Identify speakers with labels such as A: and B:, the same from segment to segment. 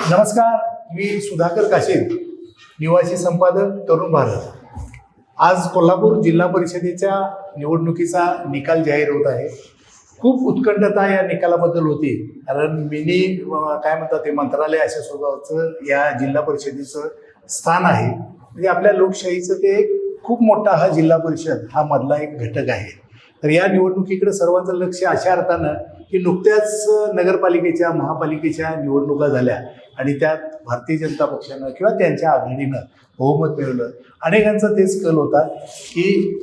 A: नमस्कार, मी सुधाकर काशीद, निवासी संपादक तरुण भारत. आज कोल्हापूर जिल्हा परिषदेच्या निवडणुकीचा निकाल जाहीर होत आहे. खूप उत्कंठता या निकालाबद्दल होती, कारण मिनी काय म्हणतात ते मंत्रालय अशा स्वभावाचं या जिल्हा परिषदेचं स्थान आहे. म्हणजे आपल्या लोकशाहीचं ते खूप मोठा हा जिल्हा परिषद हा मधला एक घटक आहे. तर या निवडणुकीकडे सर्वांचं लक्ष अशा अर्थानं की नुकत्याच नगरपालिकेच्या महापालिकेच्या निवडणुका झाल्या आणि त्यात भारतीय जनता पक्षानं किंवा त्यांच्या आघाडीनं बहुमत मिळवलं. अनेकांचा तेच कल होता की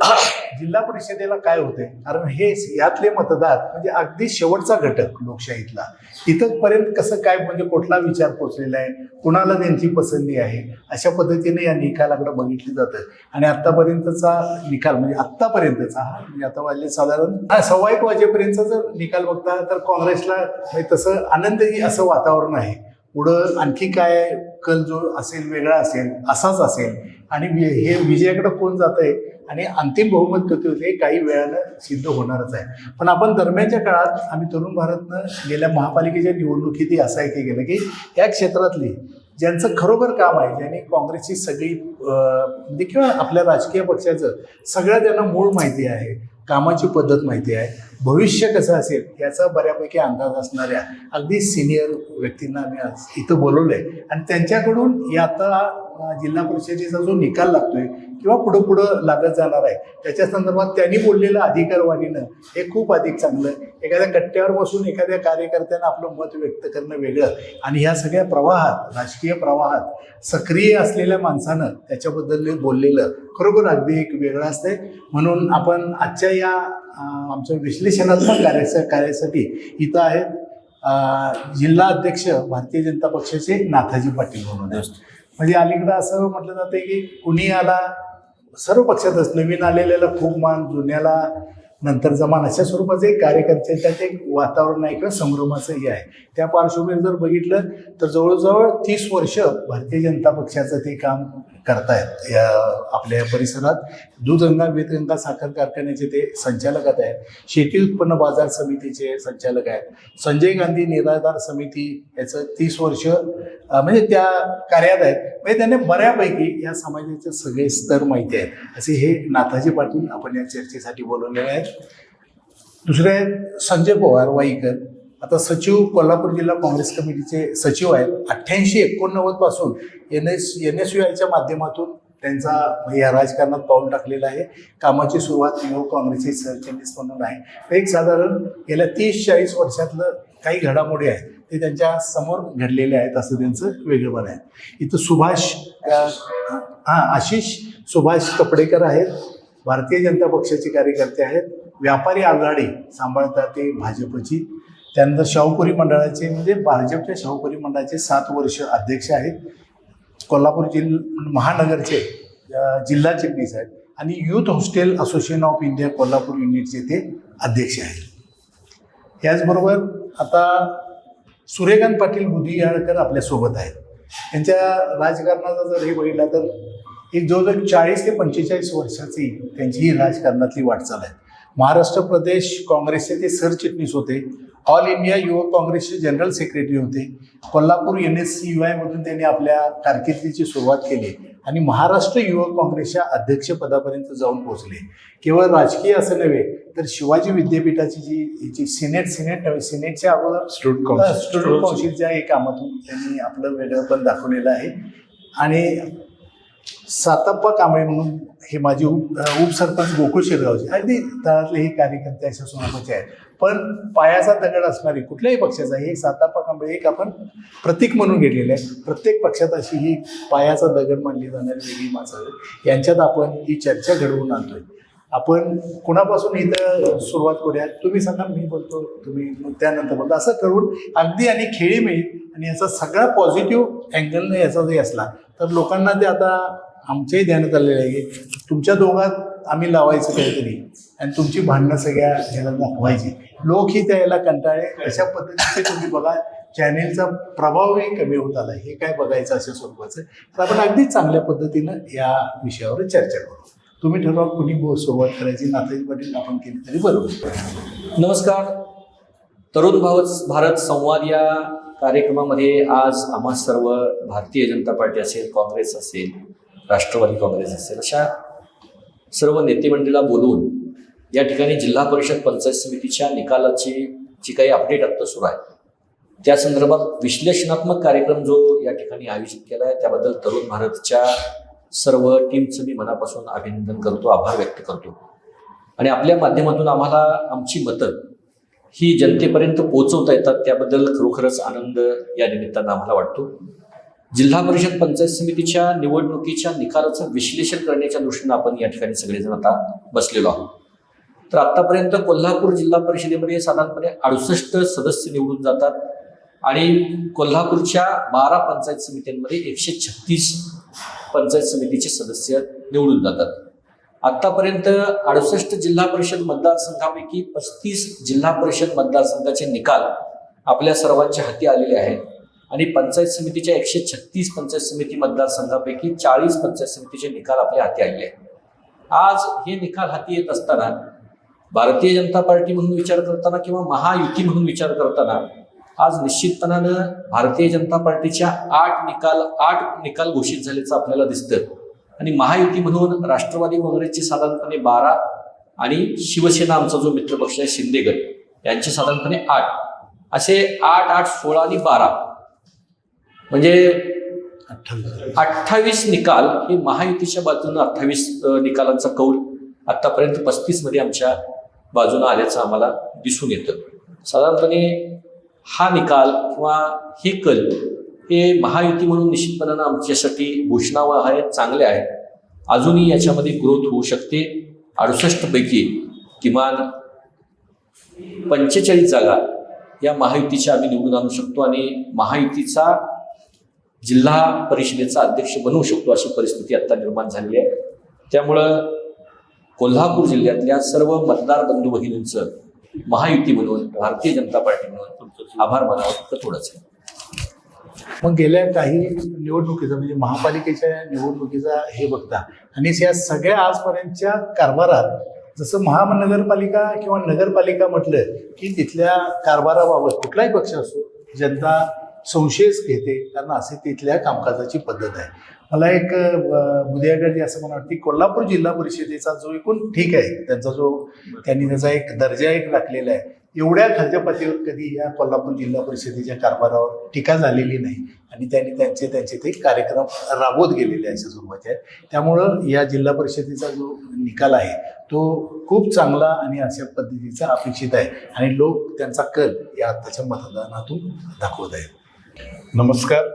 A: जिल्हा परिषदेला काय होते, कारण हे यातले मतदार म्हणजे अगदी शेवटचा घटक लोकशाहीतला. इथंपर्यंत कसं काय म्हणजे कुठला विचार पोचलेला आहे, कुणाला त्यांची पसंती आहे, अशा पद्धतीने या निकालाकडे बघितलं जातं. आणि आत्तापर्यंतचा निकाल म्हणजे आत्तापर्यंतचा हा म्हणजे आता वाजले साधारण 1:15 वाजेपर्यंतचा जर निकाल बघता तर काँग्रेसला म्हणजे तसं आनंदी असं वातावरण आहे. पुढं आणखी काय कल जो असेल वेगळा असेल असाच असेल आणि हे विजयाकडे कोण जात आहे आणि अंतिम बहुमत किती होते काही वेळानं सिद्ध होणारच आहे. पण आपण दरम्यानच्या काळात आम्ही तरुण भारतनं गेल्या महापालिकेच्या निवडणुकीतही असं आहे केलं की या क्षेत्रातली ज्यांचं खरोखर काम आहे, ज्यांनी काँग्रेसची सगळी म्हणजे किंवा आपल्या राजकीय पक्षाचं सगळ्या त्यांना मूळ माहिती आहे, कामाची पद्धत माहिती आहे, भविष्य कसं असेल याचा बऱ्यापैकी अंदाज असणाऱ्या अगदी सिनियर व्यक्तींना आम्ही आज इथं बोलवलं आहे. आणि त्यांच्याकडून या आता जिल्हा परिषदेचा जो निकाल लागतोय किंवा पुढं लागत जाणार आहे त्याच्या संदर्भात त्यांनी बोललेलं अधिकारवाणीनं हे खूप अधिक चांगलं. एखाद्या कट्ट्यावर बसून एखाद्या कार्यकर्त्यानं आपलं मत व्यक्त करणं वेगळं आणि ह्या सगळ्या प्रवाहात राजकीय प्रवाहात सक्रिय असलेल्या माणसानं त्याच्याबद्दल बोललेलं खरोखर अगदी एक वेगळं असतंय. म्हणून आपण आजच्या या आमच्या विश्लेषणात्मक कार्यासाठी इथं आहेत जिल्हा अध्यक्ष भारतीय जनता पक्षाचे नाथाजी पाटील म्हणून. म्हणजे अलीकडं असं म्हटलं जातं की कुणी आला सर्व पक्षातच नवीन आलेल्याला खूप मान, जुन्याला नंतरचा मान, अशा स्वरूपाचं एक कार्यकर्त्याचं एक वातावरण आहे किंवा संभ्रमाचं हे आहे. त्या पार्श्वभूमीवर जर बघितलं तर जवळजवळ 30 वर्ष भारतीय जनता पक्षाचं ते काम करतायत. या आपल्या परिसरात दूधगंगा वेदगंगा साखर कारखान्याचे ते संचालक आहेत, शेती उत्पन्न बाजार समितीचे संचालक आहेत, संजय गांधी निराधार समिती याचं 30 वर्ष म्हणजे त्या कार्यात आहेत. म्हणजे त्यांनी बऱ्यापैकी या समाजाचे सगळे स्तर माहिती आहेत. असे हे नाथाजी पाटील आपण या चर्चेसाठी बोलवलेले आहेत. दुसरे आहेत संजय पवार वाईकर, आता सचिव कोल्हापूर जिल्हा काँग्रेस कमिटीचे सचिव आहेत. 88-89 पासून NSUIच्या माध्यमातून त्यांचा या राजकारणात पाऊल टाकलेलं आहे. कामाची सुरुवात युवक काँग्रेसचे सरचिटणीस म्हणून आहे. एक साधारण गेल्या 30-40 वर्षातलं काही घडामोडी आहेत ते त्यांच्या समोर घडलेले आहेत असं त्यांचं वेगळेपण आहे. इथं आशिष सुभाष कपडेकर आहेत, भारतीय जनता पक्षाचे कार्यकर्ते आहेत. व्यापारी आघाडी सांभाळतात ते भाजपची. त्यानंतर शाहूपुरी मंडळाचे म्हणजे भाजपच्या शाहूपुरी मंडळाचे 7 वर्ष अध्यक्ष आहेत. कोल्हापूर महानगरचे जिल्हा चिटणीस आहेत आणि youth hostel association of India Kolhapur युनिटचे ते अध्यक्ष आहेत. याचबरोबर आता सूर्यकांत पाटील बुधियाळकर आपल्यासोबत आहेत. त्यांच्या राजकारणाचा जर हे बघितला तर एक जवळजवळ 40 ते 45 वर्षाची त्यांची ही राजकारणातली वाटचाल आहे. महाराष्ट्र प्रदेश काँग्रेसचे ते सरचिटणीस होते, ऑल इंडिया युवक काँग्रेसचे जनरल सेक्रेटरी होते. कोल्हापूर NSUI मधून त्यांनी आपल्या कारकिर्दीची सुरुवात केली आणि महाराष्ट्र युवक काँग्रेसच्या अध्यक्षपदापर्यंत जाऊन पोहोचले. केवळ राजकीय असं नव्हे तर शिवाजी विद्यापीठाची जी सिनेटच्या अगोदर स्टुडंट काउन्सिलच्या एक कामातून त्यांनी आपलं वेगळंपण दाखवलेलं आहे. आणि सातप्पा कांबळे म्हणून हे माझे उपसरपंच गोकुळ शिरगावचे अगदी तळातले हे कार्यकर्ते अशा स्वरूपाचे आहेत. पण पायाचा दगड असणारी कुठल्याही पक्षाचा हे सातप्पा कांबळे एक आपण प्रतीक म्हणून घेतलेले आहे. प्रत्येक पक्षात अशी ही पायाचा दगड मानली जाणारी वेगळी माणसं यांच्यात आपण ही चर्चा घडवून आणतोय. आपण कुणापासून इथं सुरुवात करूया, तुम्ही सांगा मी बोलतो, तुम्ही मग त्यानंतर बोलतो, असं करून अगदी आणि खेळीमेळी आणि याचा सगळा पॉझिटिव्ह अँगलने याचा जरी असला तर लोकांना ते आता आमच्याही ध्यानात आलेलं आहे की तुमच्या दोघात आम्ही लावायचं काहीतरी आणि तुमची भांडणं सगळ्या ह्याला दाखवायची. लोकही त्याला कंटाळे अशा पद्धतीचे तुम्ही बघा. चॅनेलचा प्रभावही कमी होत आला, हे काय बघायचं अशा स्वरूपाचं. तर आपण अगदी चांगल्या पद्धतीनं या विषयावर चर्चा करू. तुम्ही ठरवा कुणी सुरुवात करायची. नाथाजी पाटील आपण केली तरी बरोबर.
B: नमस्कार. तरुण भारत संवाद या कार्यक्रमामध्ये आज आम्हा सर्व भारतीय जनता पार्टी असेल, काँग्रेस असेल, राष्ट्रवादी काँग्रेस असेल, अशा सर्व नेते मंडळीला बोलवून या ठिकाणी जिल्हा परिषद पंचायत समितीच्या निकालाची जी काही अपडेट आता सुरू आहे त्या संदर्भात विश्लेषणात्मक कार्यक्रम जो या ठिकाणी आयोजित केला आहे त्याबद्दल तरुण भारतच्या सर्व टीमचं मी मनापासून अभिनंदन करतो, आभार व्यक्त करतो. आणि आपल्या माध्यमातून आम्हाला आमची मतं ही जनतेपर्यंत पोहोचवता येतात त्याबद्दल खरोखरच आनंद या निमित्तानं आम्हाला वाटतो. जिल्हा परिषद पंचायत समितीच्या निवडणुकीच्या निकालाचं विश्लेषण करण्याच्या दृष्टीनं आपण या ठिकाणी सगळेजण आता बसलेलो आहोत. तर आतापर्यंत कोल्हापूर जिल्हा परिषदेमध्ये साधारणपणे 68 सदस्य निवडून जातात आणि कोल्हापूरच्या 12 पंचायत समित्यांमध्ये 136 पंचायत समितीचे सदस्य निवडून जातात. आतापर्यंत 68 जिल्हा परिषद मतदारसंघापैकी 35 जिल्हा परिषद मतदारसंघाचे निकाल आपल्या सर्वांच्या हाती आलेले आहेत आणि पंचायत समितीच्या 136 पंचायत समिती मतदारसंघापैकी 40 पंचायत समितीचे निकाल आपल्या हाती आलेले आहेत. आज हे निकाल हाती येत असताना भारतीय जनता पार्टी म्हणून विचार करताना किंवा महायुती म्हणून विचार करताना आज निश्चितपणानं भारतीय जनता पार्टीच्या 8 निकाल घोषित झाल्याचं आपल्याला दिसतं आणि महायुती म्हणून राष्ट्रवादी काँग्रेसचे साधारणपणे 12 आणि शिवसेना आमचा जो मित्रपक्ष आहे शिंदे गट यांचे साधारणपणे 8 असे 8, 8, 16 आणि 12 म्हणजे 28 निकाल हे महायुतीच्या बाजूने 28 निकालांचा कौल आतापर्यंत 35 मध्ये आमच्या बाजूने आल्याचं आम्हाला दिसून येतं. साधारणपणे हा निकाल किंवा हे कल हे महायुती म्हणून निश्चितपणानं आमच्यासाठी घोषणावह आहेत, चांगले आहेत. अजूनही याच्यामध्ये ग्रोथ होऊ शकते. 68 पैकी किमान 45 जागा या महायुतीच्या आम्ही निवडून आणू शकतो आणि महायुतीचा जिल्हा परिषदेचा अध्यक्ष बनवू शकतो अशी परिस्थिती आता निर्माण झालेली आहे. त्यामुळं कोल्हापूर जिल्ह्यातल्या सर्व मतदार बंधू भगिनींचं महायुती म्हणून, भारतीय जनता पार्टी म्हणून आभार मानावं फक्त थोडंच आहे.
A: मग गेल्या काही निवडणुकीचा म्हणजे महापालिकेच्या निवडणुकीचा हे बघता आणि या सगळ्या आजपर्यंतच्या कारभारात जसं महानगरपालिका किंवा नगरपालिका म्हटलं की तिथल्या कारभाराबाबत कुठलाही पक्ष असो जनता संशयच घेते, कारण असे तिथल्या कामकाजाची पद्धत आहे. मला एक बुद्धिआगरजी असं मला वाटतं की कोल्हापूर जिल्हा परिषदेचा जो एकूण ठीक आहे त्यांनी त्याचा एक दर्जा राखलेला आहे, एवढ्या खालच्या पातळीवर कधी या कोल्हापूर जिल्हा परिषदेच्या कारभारावर टीका झालेली नाही आणि त्यांनी त्यांचे ते कार्यक्रम राबवत गेलेले अशा स्वरूपाचे आहेत. त्यामुळं या जिल्हा परिषदेचा जो निकाल आहे तो खूप चांगला आणि अशा पद्धतीचा अपेक्षित आहे आणि लोक त्यांचा कल या आत्ताच्या मतदानातून दाखवत आहेत.
C: नमस्कार.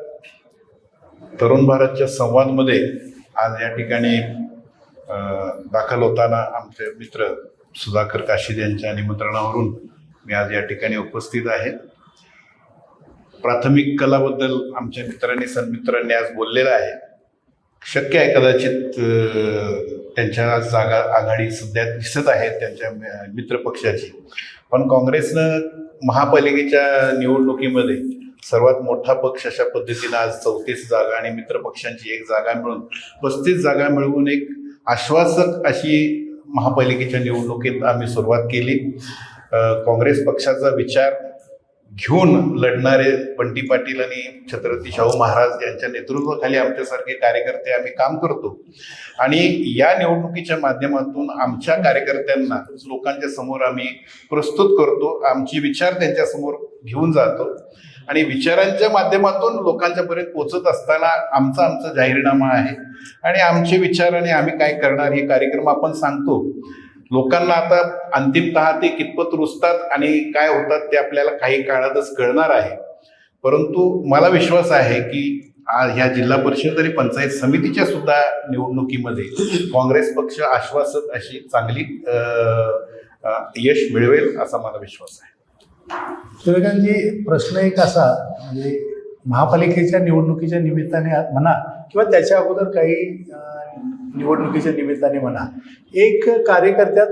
C: तरुण भारतच्या संवादमध्ये आज या ठिकाणी दाखल होताना आमचे मित्र सुधाकर काशीद यांच्या निमंत्रणावरून मी आज या ठिकाणी उपस्थित आहे. प्राथमिक कलाबद्दल आमच्या मित्रांनी सन्मित्रांनी आज बोललेलं आहे. शक्य आहे कदाचित त्यांच्या जागा आघाडी सध्या दिसत आहेत त्यांच्या मित्रपक्षाची, पण काँग्रेसनं महापालिकेच्या निवडणुकीमध्ये सर्वात मोठा पक्ष अशा पद्धतीनं आज 34 जागा आणि मित्रपक्षांची 1 जागा मिळून 35 जागा मिळवून एक आश्वासक अशी महापालिकेच्या निवडणुकीत आम्ही सुरुवात केली. काँग्रेस पक्षाचा विचार घेऊन लढणारे बंटी पाटील आणि छत्रपती शाहू महाराज यांच्या नेतृत्वाखाली आमच्यासारखे कार्यकर्ते आम्ही काम करतो आणि या निवडणुकीच्या माध्यमातून आमच्या कार्यकर्त्यांना लोकांच्या समोर आम्ही प्रस्तुत करतो, आमची विचार त्यांच्या समोर घेऊन जातो आणि विचारांच्या माध्यमातून लोकांच्या पर्यंत पोहोचत असताना आमचा जाहीरनामा आहे आणि आमचे विचार आणि आम्ही काय करणार हे कार्यक्रम आपण सांगतो. लोकांना आता अंतिमतः ते कितपत रुजतात आणि काय होतात ते आपल्याला काही काळातच कळणार आहे. परंतु मला विश्वास आहे की ह्या जिल्हा परिषद आणि पंचायत समितीच्या सुद्धा निवडणुकीमध्ये काँग्रेस पक्ष आश्वासक अशी चांगली यश मिळवेल असा मला विश्वास आहे.
A: सूर्यकांतजी, प्रश्न एक असा म्हणजे महापालिकेच्या निवडणुकीच्या निमित्ताने म्हणा किंवा त्याच्या अगोदर काही निवडणुकीच्या निमित्ताने म्हणा, एक कार्यकर्त्यात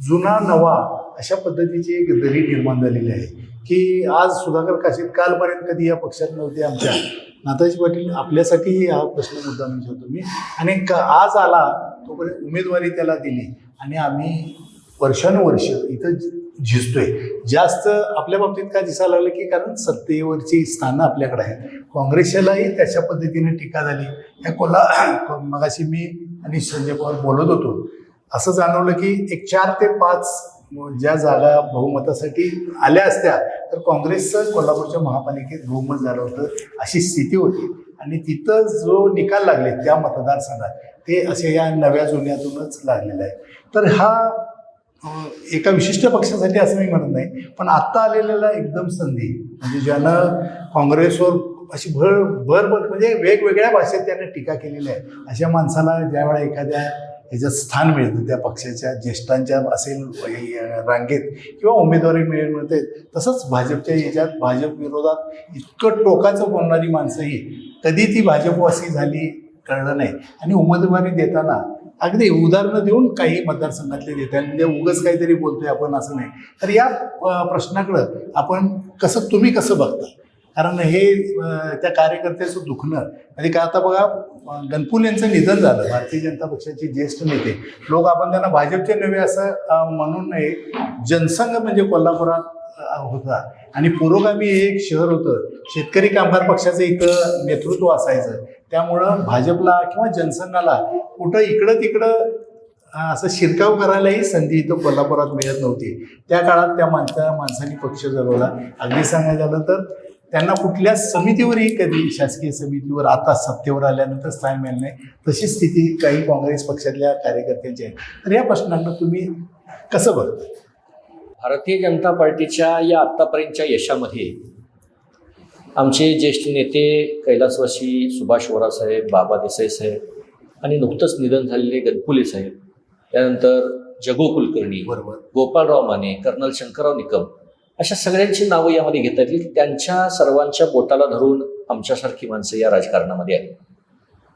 A: जुना नवा अशा पद्धतीची एक दरी निर्माण झालेली आहे की आज सुधाकर काशीद कालपर्यंत कधी या पक्षात नव्हते. आमच्या नाथाजी पाटील आपल्यासाठी हा प्रश्न मुद्दाम विचारतो मी आणि आज आला तोपर्यंत उमेदवारी त्याला दिली आणि आम्ही वर्षानुवर्ष इथं झिजतोय. जास्त आपल्या बाबतीत काय दिसायला लागलं की कारण सत्तेवरची स्थानं आपल्याकडे आहेत. काँग्रेसलाही त्याच्या पद्धतीने टीका झाली. या मगाशी मी आणि संजय पवार बोलत होतो, असं जाणवलं की एक 4 ते 5 ज्या जागा बहुमतासाठी आल्या असत्या तर काँग्रेसचं कोल्हापूरच्या महापालिकेत बहुमत झालं होतं अशी स्थिती होती. आणि तिथं जो निकाल लागले त्या मतदारसंघात ते असे या नव्या जुन्यातूनच लागलेला आहे. तर हा एका विशिष्ट पक्षासाठी असं मी म्हणत नाही, पण आत्ता आलेल्याला एकदम संधी म्हणजे ज्यानं काँग्रेसवर अशी भर म्हणजे वेगवेगळ्या भाषेत त्याने टीका केलेली आहे, अशा माणसाला ज्यावेळेला एखाद्या ह्याच्यात स्थान मिळतं त्या पक्षाच्या ज्येष्ठांच्या असेल रांगेत किंवा उमेदवारी मिळते, तसंच भाजपच्या याच्यात भाजप विरोधात इतकं टोकाचं बोलणारी माणसंही कधी ती भाजपवासी झाली कळलं नाही. आणि उमेदवारी देताना अगदी उदाहरणं देऊन काही मतदारसंघातले देतात, म्हणजे उगाच काहीतरी बोलतोय आपण असं नाही. तर या प्रश्नाकडं आपण तुम्ही कसं बघता? कारण हे त्या कार्यकर्त्याचं दुखणं म्हणजे काय, आता बघा गणपुल यांचं निधन झालं, भारतीय जनता पक्षाचे ज्येष्ठ नेते. लोक आपण त्यांना भाजपचे नव्हे असं म्हणून नये, जनसंघ म्हणजे कोल्हापुरात होता आणि पुरोगामी एक शहर होतं, शेतकरी कामगार पक्षाचं इथं नेतृत्व असायचं. त्यामुळं भाजपला किंवा जनसंघाला कुठं इकडं तिकडं असं शिरकाव करायलाही संधी इथं कोल्हापुरात मिळत नव्हती. त्या काळात त्या माणसांनी पक्ष जगवला. अगदी सांगायचं झालं तर त्यांना कुठल्या समितीवरही कधी शासकीय समितीवर आता सत्तेवर आल्यानंतर स्थान मिळालं नाही. तशी स्थिती काही काँग्रेस पक्षातल्या कार्यकर्त्यांची आहे. तर या प्रश्नांना तुम्ही कसं बघता?
B: भारतीय जनता पार्टीच्या या आत्तापर्यंतच्या यशामध्ये आमचे ज्येष्ठ नेते कैलासवासी सुभाष वोरा साहेब, बाबा देसाई साहेब आणि नुकतंच निधन झालेले गणपुले साहेब, त्यानंतर जगो कुलकर्णी,
A: बरोबर,
B: गोपाळराव माने, कर्नल शंकरराव निकम, अशा सगळ्यांची नावं यामध्ये घेता येतील. त्यांच्या सर्वांच्या बोटाला धरून आमच्यासारखी माणसं या राजकारणामध्ये आली.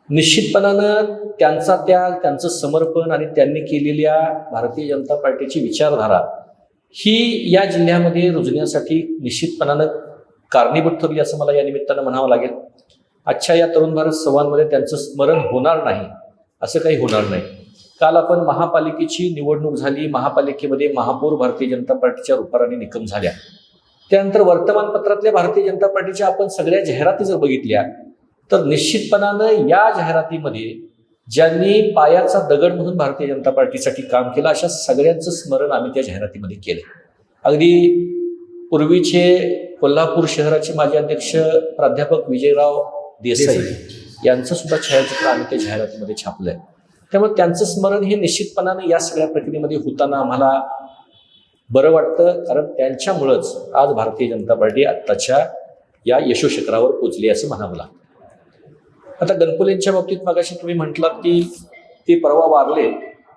B: निश्चितपणानं त्यांचा त्याग, त्यांचं समर्पण आणि त्यांनी केलेल्या भारतीय जनता पार्टीची विचारधारा ही या जिल्ह्यामध्ये रुजण्यासाठी निश्चितपणानं कारणीभूत ठरली असं मला या निमित्तानं म्हणावं लागेल. आजच्या या तरुण भारत संवादमध्ये त्यांचं स्मरण होणार नाही असं काही होणार नाही. काल आपण महापालिकेची निवडणूक झाली, महापालिकेमध्ये महापौर भारतीय जनता पार्टीच्या रूपाराणी निकम झाल्या. त्यानंतर वर्तमानपत्रातल्या भारतीय जनता पार्टीच्या आपण सगळ्या जाहिराती जर बघितल्या तर निश्चितपणानं या जाहिरातीमध्ये ज्यांनी पायाचा दगड म्हणून भारतीय जनता पार्टीसाठी काम केलं अशा सगळ्यांचं स्मरण आम्ही त्या जाहिरातीमध्ये केलं. अगदी पूर्वीचे कोल्हापूर शहराचे माजी अध्यक्ष प्राध्यापक विजयराव देसाई यांचं सुद्धा छायाचित्र आम्ही त्या जाहिरातीमध्ये छापलंय. त्यामुळे त्यांचं स्मरण हे निश्चितपणानं या सगळ्या प्रक्रियेमध्ये होताना आम्हाला बरं वाटतं, कारण त्यांच्यामुळंच आज भारतीय जनता पार्टी आत्ताच्या या यशोशिखरावर पोचली असं म्हणावं लागतं. आता गणपुलेंच्या बाबतीत मगाशी तुम्ही म्हटलात की ते परवा वारले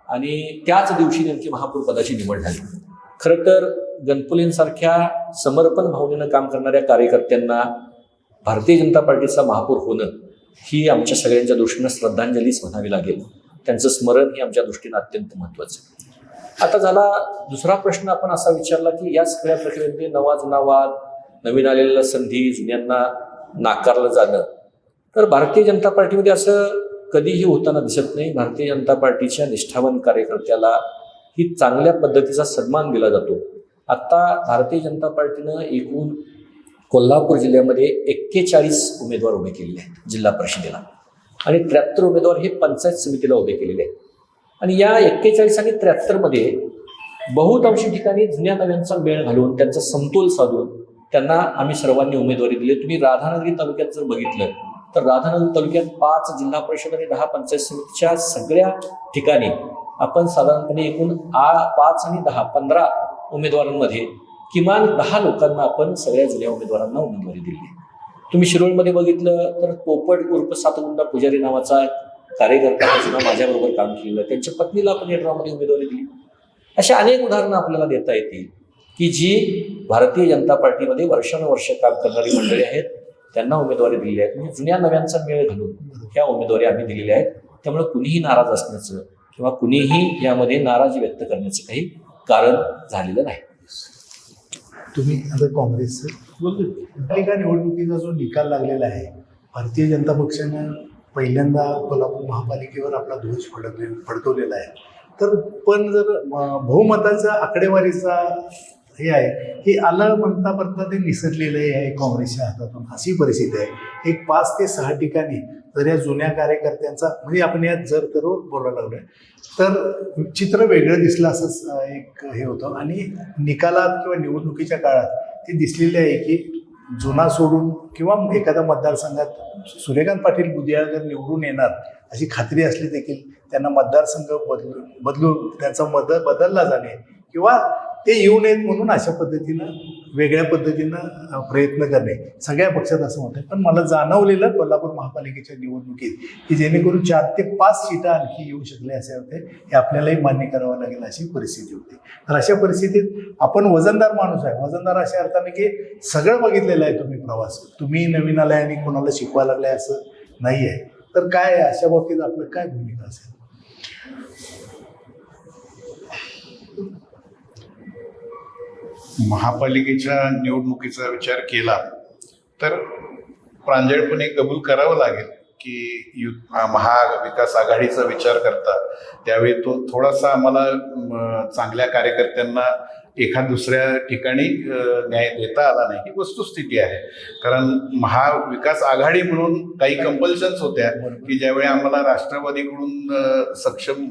B: आणि त्याच दिवशी त्यांची महापौर पदाची निवड झाली. खरं तर गणपुलेंसारख्या समर्पण भावनेनं काम करणाऱ्या कार्यकर्त्यांना भारतीय जनता पार्टीचा महापौर होणं ही आमच्या सगळ्यांच्या दृष्टीनं श्रद्धांजलीच म्हणावी लागेल. त्यांचं स्मरण हे आमच्या दृष्टीनं अत्यंत महत्त्वाचं आहे. आता झाला दुसरा प्रश्न आपण असा विचारला की या सगळ्या प्रक्रियेमध्ये नवा जुना वाद, नवीन आलेल्या संधी, जुन्यांना नाकारलं जाणं, तर भारतीय जनता पार्टीमध्ये असं कधीही होताना दिसत नाही. भारतीय जनता पार्टीच्या निष्ठावान कार्यकर्त्याला ही चांगल्या पद्धतीचा सन्मान दिला जातो. आत्ता भारतीय जनता पार्टीनं एकूण कोल्हापूर जिल्ह्यामध्ये 41 उमेदवार उभे केलेले आहेत जिल्हा परिषदेला आणि 73 उमेदवार हे पंचायत समितीला उभे केलेले आहेत. आणि या 41 आणि 73 मध्ये बहुतांशी ठिकाणी जुन्या नव्यांचा मेळ घालून त्यांचा समतोल साधून त्यांना आम्ही सर्वांनी उमेदवारी दिली. तुम्ही राधानगरी तालुक्यात जर बघितलं तर राधानगरी तालुक्यात 5 जिल्हा परिषद आणि 10 पंचायत समितीच्या सगळ्या ठिकाणी आपण साधारणपणे एकूण 5 आणि 10 15 उमेदवारांमध्ये किमान 10 लोकांना आपण सगळ्या जुन्या उमेदवारांना उमेदवारी दिली. तुम्ही शिरोळमध्ये बघितलं तर पोपट उर्फ सातगुंडा पुजारी नावाचा कार्यकर्ता सुद्धा माझ्याबरोबर काम केलेलं, त्यांच्या पत्नीला आपण या ड्रॉमध्ये उमेदवारी दिली. अशा अनेक उदाहरणं आपल्याला देता येतील की जी भारतीय जनता पार्टीमध्ये वर्षानुवर्ष काम करणारी मंडळी आहेत त्यांना उमेदवारी दिलेली आहेत. म्हणजे जुन्या नव्यांचा मेळ घालून ह्या उमेदवारी आम्ही दिलेल्या आहेत. त्यामुळे कुणीही नाराज असण्याचं किंवा कुणीही यामध्ये नाराजी व्यक्त करण्याचं काही कारण झालेलं नाही.
A: तुम्ही आता काँग्रेसचं पालिका निवडणुकीचा जो निकाल लागलेला आहे, भारतीय जनता पक्षानं पहिल्यांदा कोल्हापूर महापालिकेवर आपला ध्वज फडकवलेला आहे. तर पण जर बहुमताचा आकडेवारीचा हे आहे हे आलं म्हणता ते निसटलेलं आहे काँग्रेसच्या हातातून, अशी परिस्थिती आहे. एक 5 ते 6 ठिकाणी जर या जुन्या कार्यकर्त्यांचा म्हणजे आपण यात जर तर बोलायला लागलोय तर चित्र वेगळं दिसलं असं एक हे होतं. आणि निकालात किंवा निवडणुकीच्या काळात ते दिसलेले आहे की जुना सोडून किंवा एखाद्या मतदारसंघात सूर्यकांत पाटील बुदियाळकर निवडून येणार अशी खात्री असली देखील त्यांना मतदारसंघ बदलून त्यांचा बदलला जाणे किंवा ते येऊ नयेत म्हणून अशा पद्धतीनं वेगळ्या पद्धतीनं प्रयत्न करणे सगळ्या पक्षात असं होतं. पण मला जाणवलेलं कोल्हापूर महापालिकेच्या निवडणुकीत की जेणेकरून 4 ते 5 सीटा आणखी येऊ शकले असे होते, हे आपल्यालाही मान्य करावं लागेल अशी परिस्थिती होती. तर अशा परिस्थितीत आपण वजनदार माणूस आहे, वजनदार अशा अर्थाने की सगळं बघितलेलं आहे तुम्ही प्रवास, तुम्ही नवीन आलाय आणि कोणाला शिकवायला लागलाय असं नाही आहे. तर काय अशा बाबतीत आपलं काय भूमिका असेल?
C: महापालिकेच्या निवडणुकीचा विचार केला तर प्रांजळपणे कबूल करावं लागेल की महाविकास आघाडीचा विचार करता त्यावेळी तो थोडासा आम्हाला चांगल्या कार्यकर्त्यांना एखाद दुसऱ्या ठिकाणी न्याय देता आला नाही ही वस्तुस्थिती आहे. कारण महाविकास आघाडी म्हणून काही कंपल्शन्स होत्या की ज्यावेळी आम्हाला राष्ट्रवादीकडून सक्षम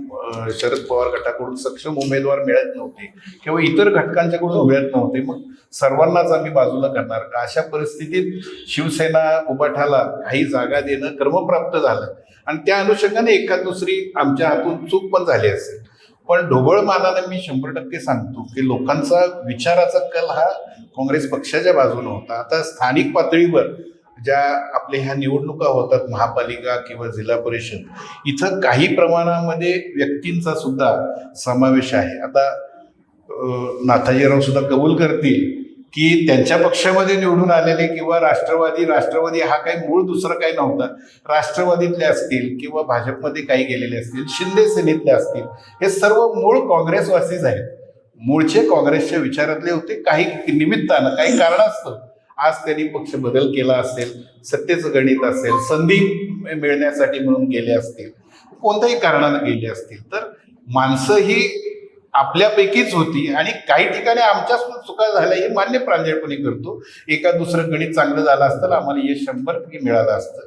C: शरद पवार गटाकडून सक्षम उमेदवार मिळत नव्हते किंवा इतर घटकांच्याकडून मिळत नव्हते, मग सर्वांनाच आम्ही बाजूला करणार का? अशा परिस्थितीत शिवसेना उभाठाला काही जागा देणं क्रमप्राप्त झालं आणि त्या अनुषंगाने एखाद दुसरी आमच्या हातून चूक पण झाली असेल. पण ढोबळ मानानं मी 100% सांगतो की लोकांचा विचाराचा कल हा काँग्रेस पक्षाच्या बाजूने होता. आता स्थानिक पातळीवर ज्या आपल्या ह्या निवडणुका होतात महापालिका किंवा जिल्हा परिषद, इथं काही प्रमाणामध्ये व्यक्तींचा सुद्धा समावेश आहे. आता नाथाजीराव सुद्धा कबूल करतील की त्यांच्या पक्षामध्ये निवडून आलेले किंवा राष्ट्रवादी हा काही मूळ दुसरं काही नव्हता, राष्ट्रवादीतले असतील किंवा भाजपमध्ये काही गेलेले असतील, शिंदे सेनेतले असतील, हे सर्व मूळ काँग्रेसवासीच आहेत, मूळचे काँग्रेसच्या विचारातले होते. काही निमित्तानं काही कारणास्तव आज त्यांनी पक्ष बदल केला असेल, सत्तेचं गणित असेल, संधी मिळण्यासाठी म्हणून गेले असतील, कोणत्याही कारणानं गेले असतील, तर माणसं ही आपल्यापैकीच होती आणि काही ठिकाणी आमच्या चुका झाल्या हे मान्य प्रांजळपणे करतो. एका दुसरं गणित चांगलं झालं असतं आम्हाला यश 100% मिळालं असतं.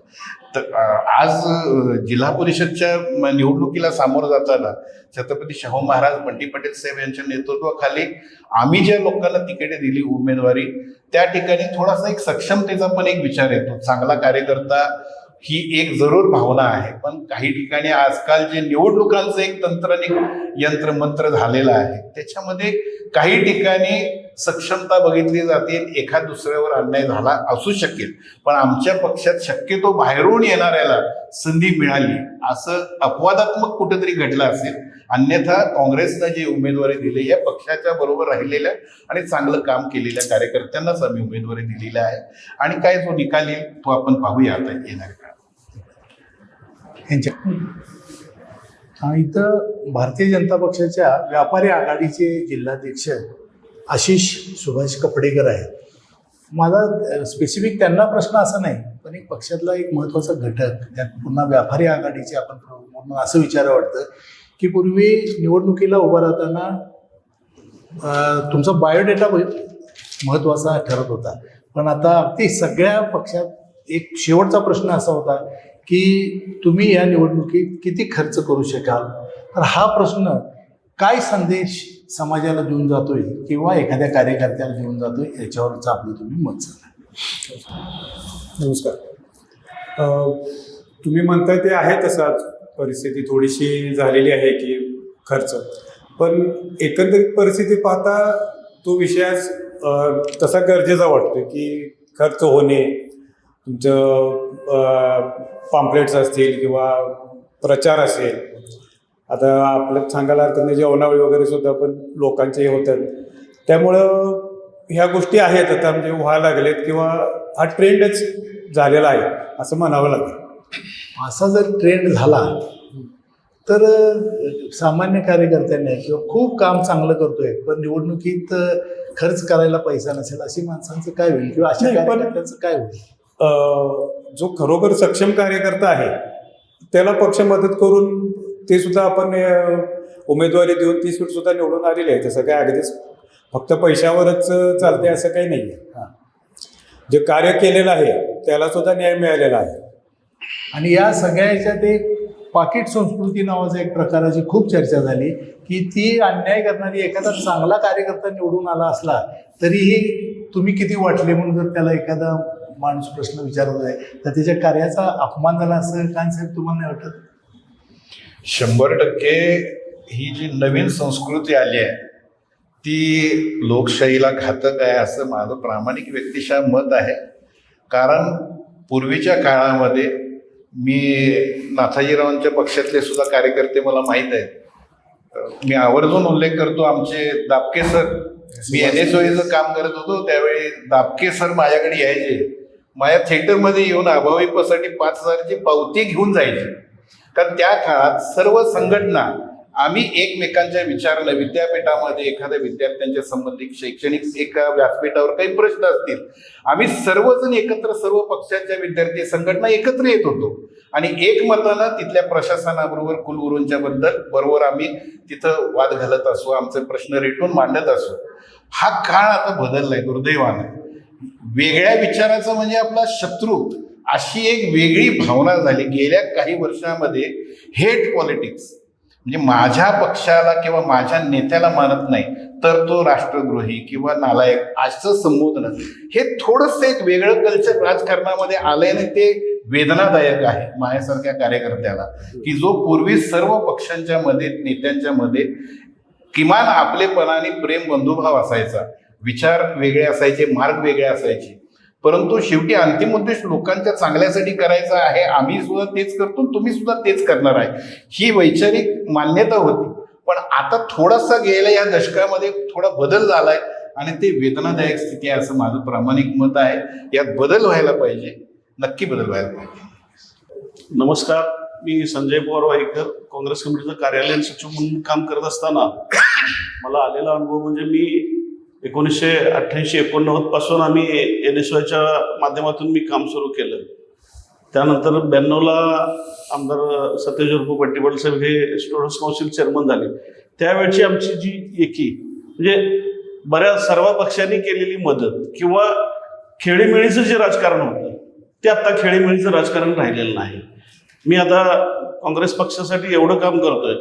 C: तर आज जिल्हा परिषदच्या निवडणुकीला सामोरं जाताना छत्रपती शाहू महाराज बंटी पटेल साहेब यांच्या नेतृत्वाखाली आम्ही ज्या लोकांना तिकीटे दिली उमेदवारी, त्या ठिकाणी थोडासा एक सक्षमतेचा पण एक विचार येतो. चांगला कार्यकर्ता ही एक जरूर भावना आहे, पण काही ठिकाणी आजकाल जे निवडणुकांचं एक यंत्रमंत्र झालेलं आहे त्याच्यामध्ये काही ठिकाणी सक्षमता बघितली जाते, एखाद दुसऱ्यावर अन्याय झाला असू शकेल, पण आमच्या पक्षात शक्यतो बाहेरून येणाऱ्याला संधी मिळाली असं अपवादात्मक कुठेतरी घडलं असेल. अन्यथा काँग्रेसनं जी उमेदवारी दिली या पक्षाच्या बरोबर राहिलेल्या आणि चांगलं काम केलेल्या कार्यकर्त्यांनाच आम्ही उमेदवारी दिलेली आहे आणि काय जो निकाल येईल तो आपण पाहूया आता येणार का.
A: इथं भारतीय जनता पक्षाच्या व्यापारी आघाडीचे जिल्हाध्यक्ष आशिष सुभाष कपडेकर आहेत. माझा स्पेसिफिक त्यांना प्रश्न असा नाही, पण एक पक्षातला एक महत्त्वाचा घटक त्यात पुन्हा व्यापारी आघाडीचे आपण म्हणून असं विचारावं वाटतं की पूर्वी निवडणुकीला उभा राहताना तुमचा बायोडेटा महत्त्वाचा ठरत होता, पण आता अगदी सगळ्या पक्षात एक शेवटचा प्रश्न असा होता की तुम्ही या निवडणुकीत किती खर्च करू शकाल. तर हा प्रश्न काय संदेश समाजाला देऊन जातोय किंवा एखाद्या कार्यकर्त्याला देऊन जातोय याच्यावरचं आपलं तुम्ही मत सांगा.
D: नमस्कार. तुम्ही म्हणताय ते आहे तसाच परिस्थिती थोडीशी झालेली आहे की खर्च, पण एकंदरीत परिस्थिती पाहता तो विषयाच तसा गरजेचा वाटतो की खर्च होणे, तुमचं पॅम्पलेट्स असतील किंवा प्रचार असेल. आता आपलं सांगायला हरकत नाही, जेवणावळी वगैरे सुद्धा पण लोकांचे हे होतात, त्यामुळं ह्या गोष्टी आहेत आता म्हणजे व्हायला लागलेत किंवा हा ट्रेंडच झालेला आहे असं म्हणावं लागेल.
A: असा जर ट्रेंड झाला तर सामान्य कार्यकर्त्यांनी किंवा खूप काम चांगलं करतोय पण निवडणुकीत खर्च करायला पैसा नसेल अशी माणसांचं काय होईल किंवा अशा कार्यकर्त्यांचं काय होईल?
D: जो खरोखर सक्षम कार्यकर्ता आहे त्याला पक्ष मदत करून ते सुद्धा आपण उमेदवारी देऊन ती सीट सुद्धा निवडून आलेली आहे. तसं काय अगदीच फक्त पैशावरच चालते असं काही नाही आहे. जे कार्य केलेलं आहे त्याला सुद्धा न्याय मिळालेला आहे.
A: आणि या सगळ्या ह्याच्यात एक पाकिट संस्कृती नावाचा एक प्रकाराची खूप चर्चा झाली की ती अन्याय करणारी एखादा चांगला कार्यकर्ता निवडून आला असला तरीही तुम्ही किती वाटले म्हणून जर त्याला एखादा माणूस प्रश्न विचारत आहे तर त्याच्या कार्याचा अपमान झाला असं कान साहेब तुम्हाला नाही वाटत?
C: 100% ही जी नवीन संस्कृती आली आहे ती लोकशाहीला घातक आहे असं माझं प्रामाणिक व्यक्तिशः मत आहे. कारण पूर्वीच्या काळामध्ये मी नाथाजीरावांच्या पक्षातले सुद्धा कार्यकर्ते मला माहीत आहेत. मी आवर्जून उल्लेख करतो, आमचे दापके सर, मी NSOAचं काम करत होतो त्यावेळी दापके सर माझ्याकडे यायचे, माझ्या थिएटरमध्ये येऊन अभाविपसाठी 5,000ची पावती घेऊन जायचे. कारण त्या काळात सर्व संघटना आम्ही एकमेकांच्या विचाराला विद्यापीठामध्ये एखाद्या विद्यार्थ्यांच्या संबंधित शैक्षणिक एका व्यासपीठावर काही प्रश्न असतील, आम्ही सर्वजण एकत्र, सर्व पक्षाच्या विद्यार्थी संघटना एकत्र येत होतो आणि एकमतानं तिथल्या प्रशासनाबरोबर कुलगुरूंच्या बरोबर आम्ही तिथं वाद घालत असो, आमचे प्रश्न रेटून मांडत असो. हा काळ आता बदललाय दुर्दैवानं. वेगळ्या विचाराचा म्हणजे आपला शत्रू अशी एक वेगळी भावना झाली. गेल्या काही वर्षामध्ये हेट पॉलिटिक्स म्हणजे माझ्या पक्षाला किंवा माझ्या नेत्याला मानत नाही तर तो राष्ट्रद्रोही किंवा नालायक असं संबोधन, हे थोडंसं एक वेगळं कल्चर राजकारणामध्ये आलंय. ते वेदनादायक आहे माझ्यासारख्या कार्यकर्त्याला की जो पूर्वी सर्व पक्षांच्या मध्ये, नेत्यांच्या मध्ये किमान आपलेपणाने प्रेम बंधुभाव असायचा, विचार वेगळे असायचे, मार्ग वेगळे असायचे, परंतु शेवटी अंतिम उद्देश लोकांच्या चांगल्यासाठी करायचा आहे. आम्ही सुद्धा तेच करतो, तुम्ही सुद्धा तेच करणार आहे, ही वैचारिक मान्यता होती. पण आता थोडासा गेल्या या दशकामध्ये थोडा बदल झालाय आणि ते वेदनादायक स्थिती आहे असं माझं प्रामाणिक मत आहे. यात बदल व्हायला पाहिजे, नक्की बदल व्हायला पाहिजे.
E: नमस्कार, मी संजय पवार वाईकर, काँग्रेस कमिटीचं कार्यालयीन सचिव म्हणून काम करत असताना मला आलेला अनुभव म्हणजे मी 1988-89 पासून आम्ही NSOAच्या माध्यमातून मी काम सुरू केलं. त्यानंतर 92ला आमदार सतेज उर्फ बंटी पाटील साहेब हे स्टुडंट्स काउन्सिल चेअरमन झाले. त्यावेळची आमची जी एकी म्हणजे बऱ्याच सर्व पक्षांनी केलेली मदत किंवा खेळीमेळीचं जे राजकारण होतं ते आता खेळीमेळीचं राजकारण राहिलेलं नाही. मी आता काँग्रेस पक्षासाठी एवढं काम करतोय,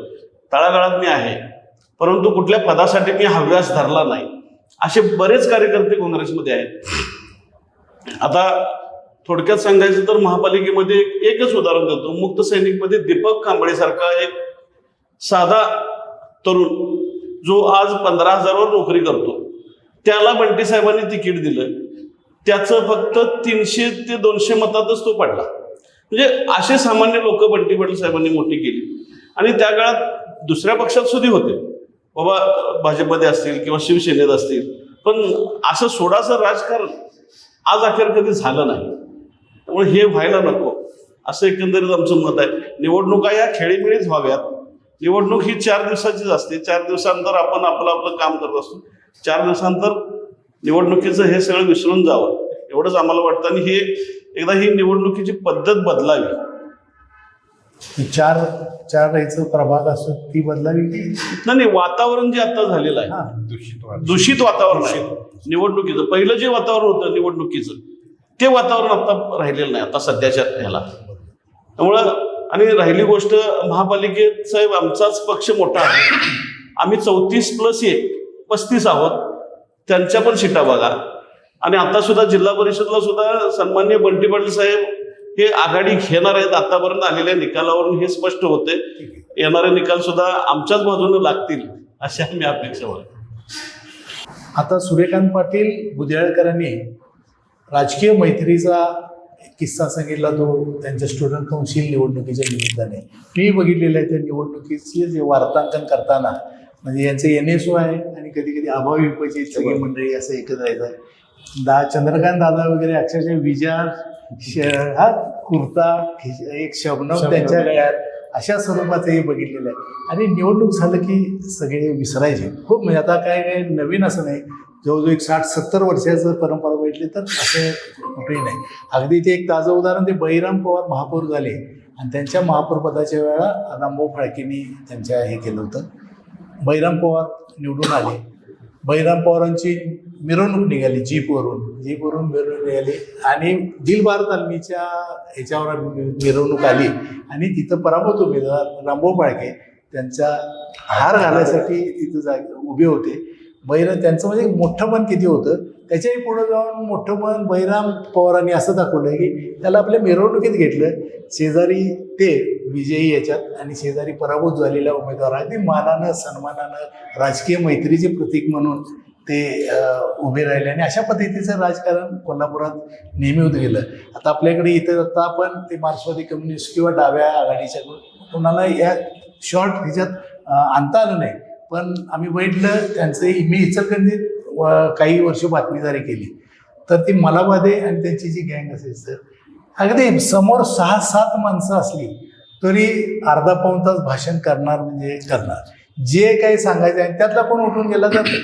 E: तळागाळात मी आहे, परंतु कुठल्या पदासाठी मी हव्यास धरला नाही. असे बरेच कार्यकर्ते काँग्रेसमध्ये आहेत. आता थोडक्यात सांगायचं तर महापालिकेमध्ये एकच उदाहरण देतो. मुक्त सैनिकमध्ये दीपक कांबळे सारखा एक साधा तरुण जो आज 15,000वर नोकरी करतो, त्याला बंटी साहेबांनी तिकीट दिलं. त्याचं फक्त 300 ते 200 मतातच तो पडला. म्हणजे असे सामान्य लोक बंटी पाटील साहेबांनी मोठी केली. आणि त्या काळात दुसऱ्या पक्षात सुद्धा होते, बाबा भाजपमध्ये असतील किंवा शिवसेनेत असतील, पण असं सोडाचं राजकारण आज अखेर कधी झालं नाही. त्यामुळे हे व्हायला नको असं एकंदरीत आमचं मत आहे. निवडणुका या खेळीमेळीच व्हाव्यात. निवडणूक ही 4 दिवसाचीच असते. 4 दिवसानंतर आपण आपलं काम करत असतो. 4 दिवसानंतर निवडणुकीचं हे सगळं विसरून जावं एवढंच आम्हाला वाटतं. आणि हे एकदा ही निवडणुकीची पद्धत बदलावी.
A: चार याचं प्रभाग असतो ती बदलावी.
E: नाही, वातावरण जे आता झालेलं आहे, दूषित वातावरण आहे निवडणुकीचं. पहिलं जे वातावरण होतं निवडणुकीचं ते वातावरण आता राहिलेलं नाही आता सध्याच्या ह्याला. त्यामुळं आणि राहिली गोष्ट महापालिकेत साहेब आमचाच पक्ष मोठा आहे. आम्ही 34+1 35 आहोत. त्यांच्या पण सीटा बघा. आणि आता सुद्धा जिल्हा परिषदला सुद्धा सन्माननीय बंटी पाटील साहेब हे आघाडी घेणार आहेत. आतापर्यंत आलेल्या निकालावरून हे स्पष्ट होते. येणारे निकाल सुद्धा आमच्याच बाजूने लागतील अशी आम्ही अपेक्षा करतो.
A: आता सूर्यकांत पाटील बुद्याळकरांनी राजकीय मैत्रीचा किस्सा सांगितला, तो त्यांच्या स्टुडंट काउन्सिल निवडणुकीच्या निमित्ताने. मी बघितलेलं आहे त्या निवडणुकीचे जे वार्तांकन करताना, म्हणजे यांचे NSO आहे आणि कधी कधी अभाविपची सगळी मंडळी असं एकत्र येतात. चंद्रकांत दादा वगैरे अक्षरशः विचार हा कुर्ता, एक शबनम त्यांच्या गळ्यात, अशा स्वरूपाचं हे बघितलेलं आहे. आणि निवडणूक झालं की सगळे विसरायचे. खूप म्हणजे आता काय नवीन असं नाही, जवळजवळ एक 60-70 वर्षाचं परंपरा बघितली तर असं कुठेही नाही. अगदी ते एक ताजं उदाहरण, ते बहिराम पवार महापौर झाले आणि त्यांच्या महापौरपदाच्या वेळा रामभाऊ फाळकेंनी त्यांच्या हे केलं होतं. बहिराम पवार निवडून आले, बहिराम पवारांची मिरवणूक निघाली जीपवरून मिरवणूक निघाली आणि दिल भारत आर्मीच्या ह्याच्यावर मिरवणूक आली आणि तिथं पराभूत उमेदवार रामभाऊ पाळके त्यांचा हार घालायसाठी तिथं उभे होते. त्यांचं म्हणजे मोठं मन किती होतं त्याच्याही पुढे जाऊन मोठं मन बहिराम पवारांनी असं दाखवलं की त्याला आपल्या मिरवणुकीत घेतलं. शेजारी ते विजयी याच्यात आणि शेजारी पराभूत झालेल्या उमेदवार अगदी मानानं सन्मानानं राजकीय मैत्रीचे प्रतीक म्हणून ते उभे राहिले आणि अशा पद्धतीचं राजकारण कोल्हापुरात नेहमी होत गेलं. आता आपल्याकडे इथं आता आपण ते मार्क्सवादी कम्युनिस्ट किंवा डाव्या आघाडीच्या कोणाला या शॉर्ट ह्याच्यात आणता आलं नाही. पण आम्ही बघितलं त्यांचं मी इचलकरंजीत काही वर्ष बातमीदारी केली तर ती मलाबादे आणि त्यांची जी गँग असायची तर अगदी समोर 6-7 माणसं असली तरी अर्धा पाऊण तास भाषण करणार म्हणजे करणार. जे काही सांगायचं आहे त्यातला कोण उठून गेला तर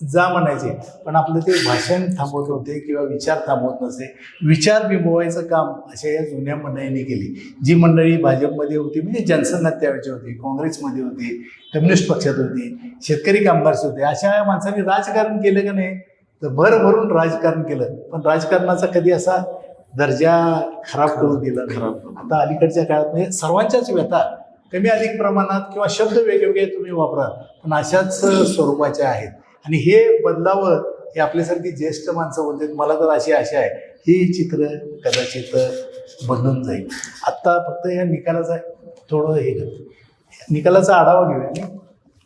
A: जा म्हणायचे. पण आपलं ते भाषण थांबवत होते किंवा विचार थांबवत नसे. विचार बिंबवायचं काम अशा या जुन्या मंडळींनी केली. जी मंडळी भाजपमध्ये होती म्हणजे जनसंघात त्यावेळची होती, काँग्रेसमध्ये होती, कम्युनिस्ट पक्षात होती, शेतकरी कामगारचे होते. अशा माणसांनी राजकारण केलं का नाही तर भरभरून राजकारण केलं. पण राजकारणाचा कधी असा दर्जा खराब करून दिला नाही. आता अलीकडच्या काळात म्हणजे सर्वांच्याच व्यथा कमी अधिक प्रमाणात किंवा शब्द वेगवेगळे तुम्ही वापरा पण अशाच स्वरूपाच्या आहेत. आणि हे बदलावं हे आपल्यासारखी ज्येष्ठ माणसं बोलतात. मला तर अशी आशा आहे ही चित्र कदाचित बदलून जाईल. आत्ता फक्त या निकालाचा थोडं हे निकालाचा आढावा घेऊया आणि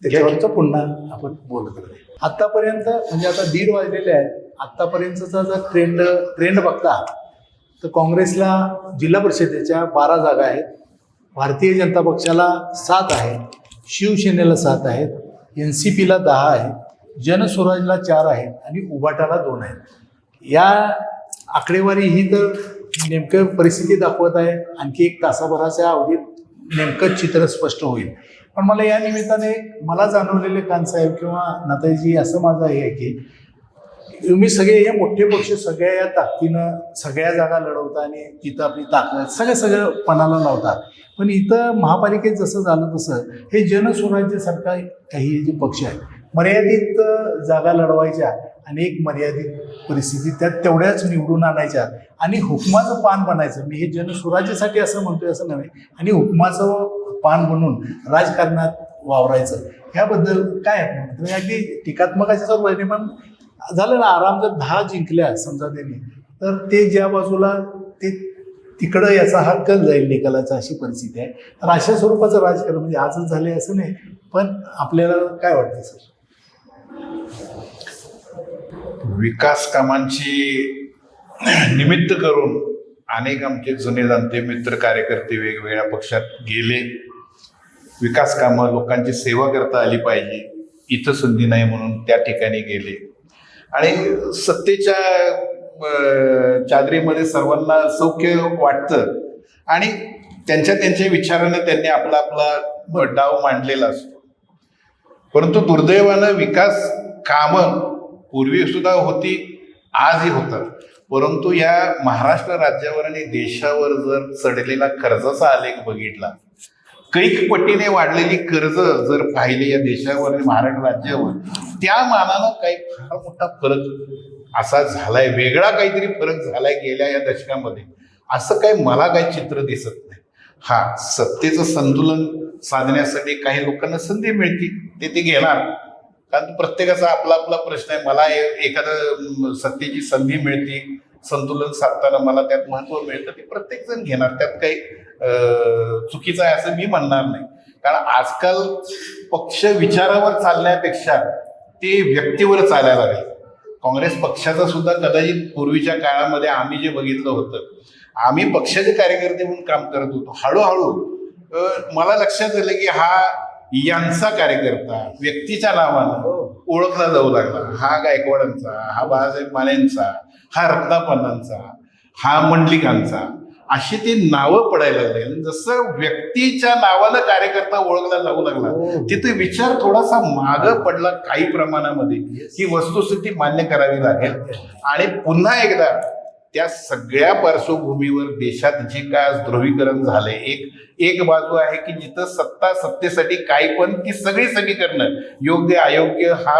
A: त्याच्यावरचं पुन्हा आपण बोलत राहू. आत्तापर्यंत म्हणजे आता 1:30 वाजलेले आहेत. आत्तापर्यंतचा जर ट्रेंड बघता तर काँग्रेसला जिल्हा परिषदेच्या 12 जागा आहेत, भारतीय जनता पक्षाला 7 आहेत, शिवसेनेला 7 आहेत, NCPला 10 आहेत, जनस्वराजला 4 आहेत आणि उभाटाला 2 आहेत. या आकडेवारी ही तर नेमकं परिस्थिती दाखवत आहे. आणखी 1 तासाभराच्या अवधीत नेमकं चित्र स्पष्ट होईल. पण मला या निमित्ताने मला जाणवलेले कानसाहेब किंवा नाताईजी असं माझं हे आहे की तुम्ही सगळे हे मोठे पक्ष सगळ्या या ताकदीनं सगळ्या जागा लढवता आणि तिथं आपली ताकद सगळं पणाला लावतात. पण इथं महापालिकेत जसं झालं तसं हे जनस्वराज्यासारखा काही जे पक्ष आहेत मर्यादित जागा लढवायच्या आणि एक मर्यादित परिस्थिती त्यात तेवढ्याच निवडून आणायच्या आणि हुकमाचं पान बनायचं. मी हे जनस्वराज्यासाठी असं म्हणतोय असं नव्हे आणि हुकमाचं पान बनून राजकारणात वावरायचं. ह्याबद्दल काय आहे म्हणजे अगदी टीकात्मकाच्या सर्व पण झालं ना. आराम जर 10 जिंकल्या समजा त्यांनी तर ते ज्या बाजूला ते तिकडं याचा हा कल जाईल निकालाचा अशी परिस्थिती आहे. तर अशा स्वरूपाचं राजकारण म्हणजे आजच झालंय असं नाही. पण आपल्याला काय वाटतं सर?
C: विकास कामांची निमित्त करून अनेक आमचे जुने जाणते मित्र कार्यकर्ते वेगवेगळ्या पक्षात गेले. विकास कामं लोकांची सेवा करता आली पाहिजे इथं संधी नाही म्हणून त्या ठिकाणी गेले आणि सत्तेच्या चादरीमध्ये सर्वांना सौख्य वाटतं आणि त्यांच्या विचारानं त्यांनी आपला डाव मांडलेला असतो. परंतु दुर्दैवानं विकास कामं पूर्वी सुद्धा होती, आजही होतात. परंतु या महाराष्ट्र राज्यावर आणि देशावर जर चढलेला कर्जाचा आलेख बघितला, कैक पटीने वाढलेली कर्ज जर पाहिले या देशावर आणि महाराष्ट्र राज्यावर, त्या मानानं काही फार मोठा फरक असा झालाय, वेगळा काहीतरी फरक झालाय गेल्या या दशकामध्ये, असं काही मला काही चित्र दिसत नाही. हा, सत्तेचं संतुलन साधण्यासाठी काही लोकांना संधी मिळते ते घेणार, कारण प्रत्येकाचा आपला आपला प्रश्न आहे. मला एखादं सत्तेची संधी मिळते, संतुलन साधताना मला त्यात महत्व मिळतं, ते प्रत्येक जण घेणार, त्यात काही चुकीचं आहे असं मी म्हणणार नाही. कारण आजकाल पक्ष विचारावर चालण्यापेक्षा ते व्यक्तीवर चालायला लागले. काँग्रेस पक्षाचा सुद्धा कदाचित पूर्वीच्या काळामध्ये आम्ही जे बघितलं होतं, आम्ही पक्षाचे कार्यकर्ते म्हणून काम करत होतो. हळूहळू मला लक्षात आलं की हा यांचा कार्यकर्ता व्यक्तीच्या नावानं ओळखला जाऊ लागला. हा गायकवाडांचा, हा बाळासाहेब मानेंचा, हा रत्नापन्नांचा, हा मंडलिकांचा, अशी ती नावं पडायला लागली. जसं व्यक्तीच्या नावानं कार्यकर्ता ओळखला जाऊ लागला, तिथे विचार थोडासा मागं पडला काही प्रमाणामध्ये. ही वस्तुस्थिती मान्य करावी लागेल. आणि पुन्हा एकदा त्या सगळ्या पार्श्वभूमीवर देशात जे काय आज ध्रुवीकरण झालंय, एक बाजू आहे की जिथं सत्तेसाठी काही पण ती सगळी समीकरणं योग्य अयोग्य हा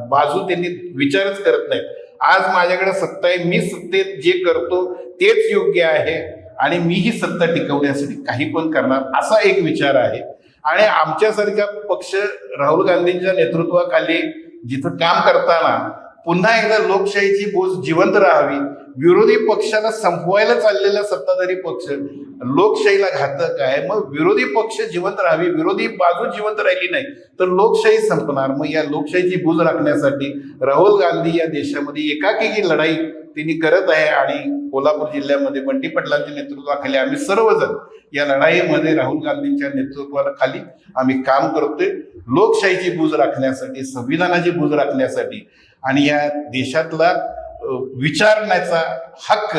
C: बाजू त्यांनी विचारच करत नाहीत. आज माझ्याकडे सत्ता आहे, मी सत्तेत जे करतो तेच योग्य आहे आणि मी ही सत्ता टिकवण्यासाठी काही पण करणार असा एक विचार आहे. आणि आमच्यासारखा पक्ष राहुल गांधींच्या नेतृत्वाखाली जिथं काम करताना पुन्हा एकदा लोकशाहीची बोज जिवंत राहावी, विरोधी पक्षाला संपवायला चाललेला सत्ताधारी पक्ष लोकशाहीला घातक आहे. मग विरोधी पक्ष जिवंत राहावी, विरोधी बाजू जिवंत राहिली नाही तर लोकशाही संपणार. मग या लोकशाहीची बूज राखण्यासाठी राहुल गांधी या देशामध्ये एकाकी ही लढाई त्यांनी करत आहे आणि कोल्हापूर जिल्ह्यामध्ये बंटी पाटलांच्या नेतृत्वाखाली आम्ही सर्वजण या लढाईमध्ये राहुल गांधींच्या नेतृत्वाखाली आम्ही काम करतोय, लोकशाहीची बूज राखण्यासाठी, संविधानाची बूज राखण्यासाठी आणि या देशातला विचारण्याचा हक्क,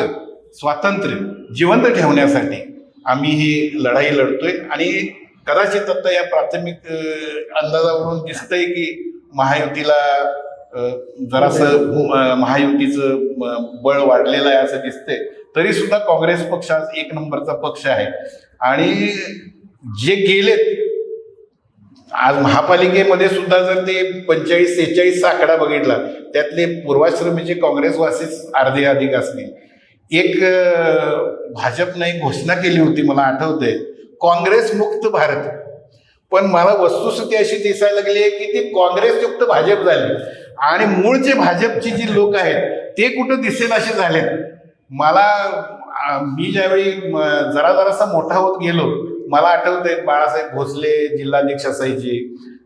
C: स्वातंत्र्य जिवंत ठेवण्यासाठी आम्ही ही लढाई लढतोय. आणि कदाचित आता या प्राथमिक अंदाजावरून दिसतंय की महायुतीला जरासं महायुतीचं बळ वाढलेलं आहे असं दिसतंय. तरी सुद्धा काँग्रेस पक्ष आज एक नंबरचा पक्ष आहे. आणि जे गेलेत आज महापालिकेमध्ये सुद्धा जर ते 45-46 आकडा बघितला त्यातले पूर्वाश्रमीचे काँग्रेसवासीच अर्धे अधिक असतील. एक भाजपने एक घोषणा केली होती, मला आठवतंय, काँग्रेस मुक्त भारत. पण मला वस्तुस्थिती अशी दिसायला लागली आहे की ती काँग्रेसयुक्त भाजप झाली आणि मूळचे भाजपची जी लोक आहेत ते कुठं दिसेल असे झालेत. मी ज्यावेळी जरासा मोठा होत गेलो, मला आठवतंय बाळासाहेब भोसले जिल्हाध्यक्ष असायचे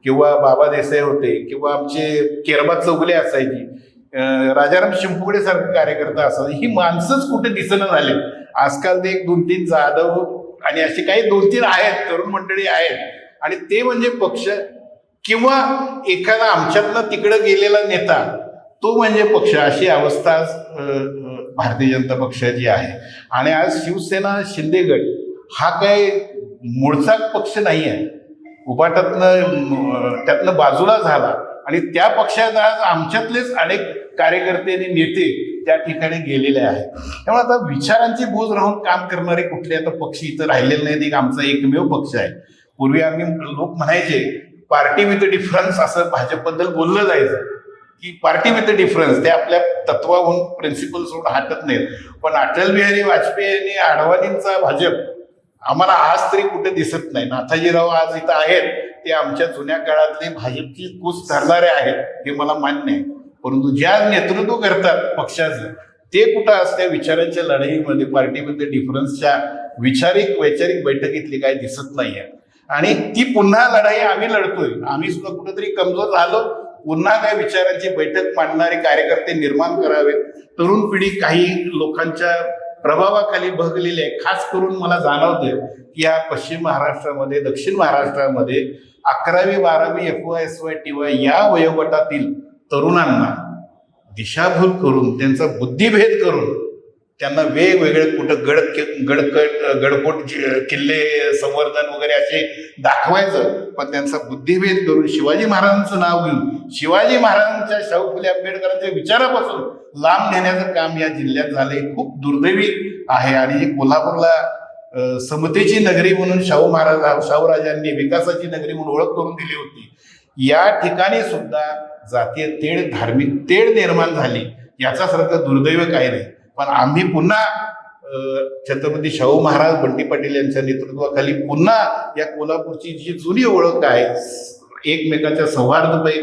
C: किंवा बाबा देसाई होते किंवा आमचे केरबा चौगले असायची, राजाराम शिंपुडे सारखे कार्यकर्ता असायचे. ही माणसंच कुठे दिसणं झाले. आजकाल ते 1-2-3 जाधव आणि अशी काही 2-3 आहेत, तरुण मंडळी आहेत आणि ते म्हणजे पक्ष किंवा एखादा आमच्यातनं तिकडं गेलेला नेता तो म्हणजे पक्ष, अशी अवस्था आज भारतीय जनता पक्षाची आहे. आणि आज शिवसेना शिंदे गट हा काही मूळचा पक्ष नाही आहे, उभाटातनं त्यातनं बाजूला झाला आणि त्या पक्षात आज आमच्यातलेच अनेक कार्यकर्ते आणि नेते त्या ठिकाणी गेलेले आहेत. त्यामुळे आता विचारांची बोज राहून काम करणारे कुठले आता पक्ष इथं राहिलेले नाहीत. एक आमचा एकमेव पक्ष आहे. पूर्वी आम्ही लोक म्हणायचे पार्टी विथ डिफरन्स असं भाजपबद्दल बोललं जायचं की पार्टी विथ डिफरन्स, ते आपल्या तत्वाहून प्रिन्सिपल सोडून हटत नाहीत. पण अटल बिहारी वाजपेयी आणि आडवाणींचा भाजप आम्हाला आज तरी कुठे दिसत नाही. नाथाजीराव आज इथं आहेत, ते आमच्या जुन्या काळातले भाजपची कूच धरणारे आहेत हे मला मान्य आहे. परंतु ज्या नेतृत्व करतात पक्षाचं ते कुठं आज त्या विचारांच्या लढाईमध्ये पार्टीमध्ये डिफरन्सच्या वैचारिक बैठकीतली काय दिसत नाहीये. आणि ती पुन्हा लढाई आम्ही लढतोय. आम्ही सुद्धा कुठेतरी कमजोर झालो, पुन्हा त्या विचारांची बैठक मांडणारे कार्यकर्ते निर्माण करावेत. तरुण पिढी काही लोकांच्या प्रभावाखाली बघलेली आहे. खास करून मला जाणवतंय की या पश्चिम महाराष्ट्रामध्ये, दक्षिण महाराष्ट्रामध्ये 11वी 12वी FY SY TY या वयोगटातील तरुणांना दिशाभूल करून, त्यांचा बुद्धिभेद करून त्यांना वेगवेगळे कुठं गडकोट किल्ले संवर्धन वगैरे असे दाखवायचं, पण त्यांचा बुद्धिभेद करून शिवाजी महाराजांचं नाव घेऊन शिवाजी महाराजांच्या शाहू फुले आंबेडकरांच्या विचारापासून लांब नेण्याचं काम या जिल्ह्यात झालंय. खूप दुर्दैवी आहे. आणि कोल्हापूरला समतेची नगरी म्हणून शाहूराजांनी विकासाची नगरी म्हणून ओळख करून दिली होती. या ठिकाणी सुद्धा जातीय तेढ, धार्मिक तेढ निर्माण झाली. याच्यासारखं दुर्दैव काही नाही. पण आम्ही पुन्हा छत्रपती शाहू महाराज, बंटी पाटील यांच्या नेतृत्वाखाली पुन्हा या कोल्हापूरची जी जुनी ओळख आहे, एकमेकांच्या सौहार्दमय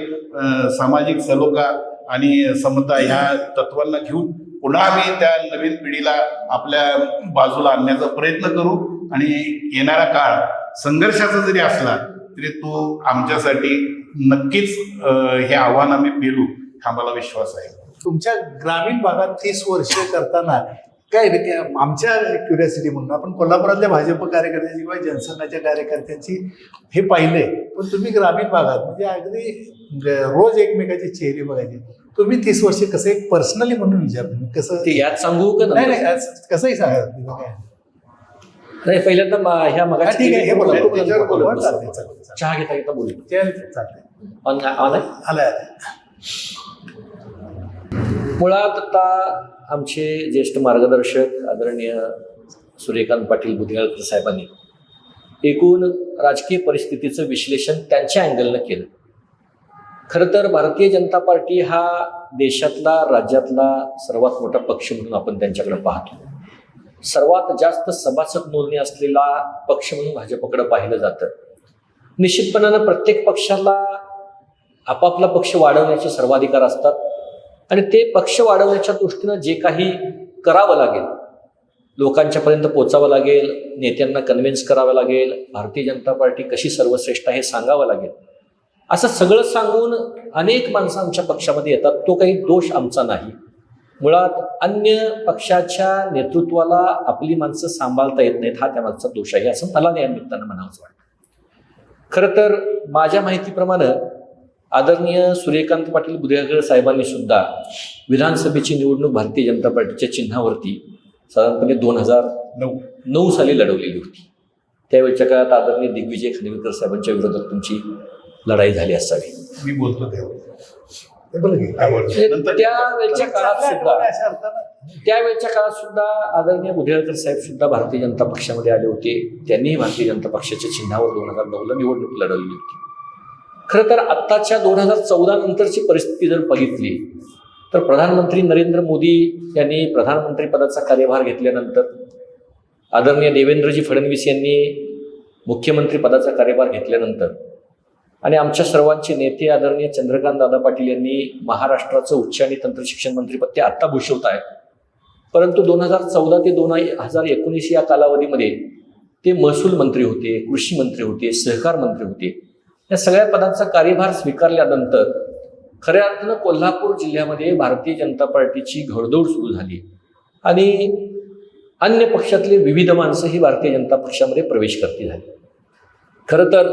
C: सामाजिक सलोखा आणि समता ह्या तत्वांना घेऊन पुन्हा आम्ही त्या नवीन पिढीला आपल्या बाजूला आणण्याचा प्रयत्न करू. आणि येणारा काळ संघर्षाचा जरी असला तरी तो आमच्यासाठी नक्कीच हे आव्हान आम्ही पेलू हा मला विश्वास आहे.
A: तुमच्या ग्रामीण भागात 30 वर्ष करताना काय आमच्या क्युरियोसिटी म्हणून आपण कोल्हापुरातल्या भाजप कार्यकर्त्यांची किंवा जनसंघाच्या कार्यकर्त्यांची हे पाहिलंय, पण तुम्ही ग्रामीण भागात म्हणजे अगदी रोज एकमेकाचे चेहरे बघायचे. तुम्ही 30 वर्ष कसं एक पर्सनली म्हणून विचारतो कसं
B: ते यात सांगू का?
A: नाही कसंही सांगा.
B: नाही, पहिल्यांदा ह्या मग
A: ठीक आहे, हे बोला.
B: चहा घेता बोलू.
A: चालतंय.
B: आलाय
A: आलाय.
B: मुळात आता आमचे ज्येष्ठ मार्गदर्शक आदरणीय सूर्यकांत पाटील बुधियाळकर साहेबांनी एकूण राजकीय परिस्थितीचं विश्लेषण त्यांच्या अँगलनं केलं. खरं तर भारतीय जनता पार्टी हा देशातला राज्यातला सर्वात मोठा पक्ष म्हणून आपण त्यांच्याकडे पाहतो. सर्वात जास्त सभासद नोंदणी असलेला पक्ष म्हणून भाजपकडे पाहिलं जातं. निश्चितपणानं प्रत्येक पक्षाला आपापला पक्ष वाढवण्याचे सर्वाधिकार असतात आणि ते पक्ष वाढवण्याच्या दृष्टीनं जे काही करावं लागेल, लोकांच्यापर्यंत पोचावं लागेल, नेत्यांना कन्व्हिन्स करावं लागेल, भारतीय जनता पार्टी कशी सर्वश्रेष्ठ आहे हे सांगावं लागेल, असं सगळं सांगून अनेक माणसं आमच्या पक्षामध्ये येतात. तो काही दोष आमचा नाही. मुळात अन्य पक्षाच्या नेतृत्वाला आपली माणसं सांभाळता येत नाहीत, हा त्यामागचा दोष आहे असं मला या निमित्तानं म्हणावंच वाटतं. खरं तर माझ्या माहितीप्रमाणे आदरणीय सूर्यकांत पाटील बुधियाळकर साहेबांनी सुद्धा विधानसभेची निवडणूक भारतीय जनता पार्टीच्या चिन्हावरती साधारणपणे 2009 साली लढवलेली होती. त्यावेळच्या काळात आदरणीय दिग्विजय खानविलकर साहेबांच्या विरोधात तुमची लढाई झाली असावी.
C: मी बोलतो त्यावर.
B: त्यावेळच्या काळात सुद्धा आदरणीय बुधियाळकर साहेब सुद्धा भारतीय जनता पक्षामध्ये आले होते. त्यांनी भारतीय जनता पक्षाच्या चिन्हावर 2009ला निवडणूक लढवली होती. खरं तर आत्ताच्या 2014 नंतरची परिस्थिती जर बघितली तर प्रधानमंत्री नरेंद्र मोदी यांनी प्रधानमंत्री पदाचा कार्यभार घेतल्यानंतर, आदरणीय देवेंद्रजी फडणवीस यांनी मुख्यमंत्री पदाचा कार्यभार घेतल्यानंतर आणि आमच्या सर्वांचे नेते आदरणीय चंद्रकांत दादा पाटील यांनी महाराष्ट्राचं उच्च आणि तंत्रशिक्षण मंत्रिपद ते आत्ता भूषवत आहेत. परंतु 2014 ते 2019 या कालावधीमध्ये ते महसूल मंत्री होते, कृषी मंत्री होते, सहकार मंत्री होते. या सगळ्या पदांचा कार्यभार स्वीकारल्यानंतर खऱ्या अर्थानं कोल्हापूर जिल्ह्यामध्ये भारतीय जनता पार्टीची घोडदौड सुरू झाली आणि अन्य पक्षातले विविध माणसं ही भारतीय जनता पक्षामध्ये प्रवेश करती झाली. खरं तर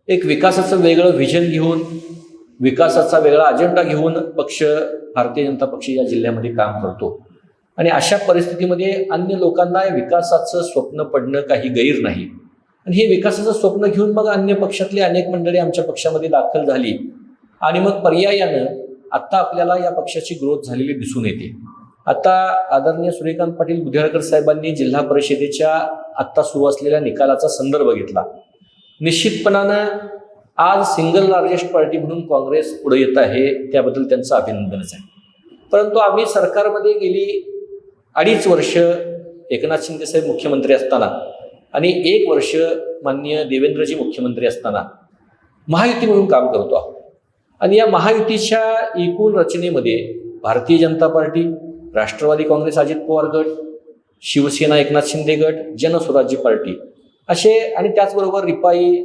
B: एक विकासाचं वेगळं व्हिजन घेऊन, विकासाचा वेगळा अजेंडा घेऊन पक्ष भारतीय जनता पक्ष या जिल्ह्यामध्ये काम करतो आणि अशा परिस्थितीमध्ये अन्य लोकांना विकासाचं स्वप्न पडणं काही गैर नाही. आणि हे विकासाचं स्वप्न घेऊन मग अन्य पक्षातली अनेक मंडळी आमच्या पक्षामध्ये दाखल झाली आणि मग पर्यायानं आत्ता आपल्याला या पक्षाची ग्रोथ झालेली दिसून येते. आता आदरणीय सूर्यकांत पाटील बुधियाळकर साहेबांनी जिल्हा परिषदेच्या आत्ता सुरू असलेल्या निकालाचा संदर्भ घेतला. निश्चितपणानं आज सिंगल लार्जेस्ट पार्टी म्हणून काँग्रेस पुढे येत आहे, त्याबद्दल त्यांचं अभिनंदनच आहे. परंतु आम्ही सरकारमध्ये गेली 2.5 वर्ष एकनाथ शिंदे साहेब मुख्यमंत्री असताना आणि 1 वर्ष माननीय देवेंद्रजी मुख्यमंत्री असताना महायुती म्हणून काम करतो आहोत. आणि या महायुतीच्या एकूण रचनेमध्ये भारतीय जनता पार्टी, राष्ट्रवादी काँग्रेस अजित पवार गट, शिवसेना एकनाथ शिंदे गट, जनस्वराज्य पार्टी असे आणि त्याचबरोबर रिपाई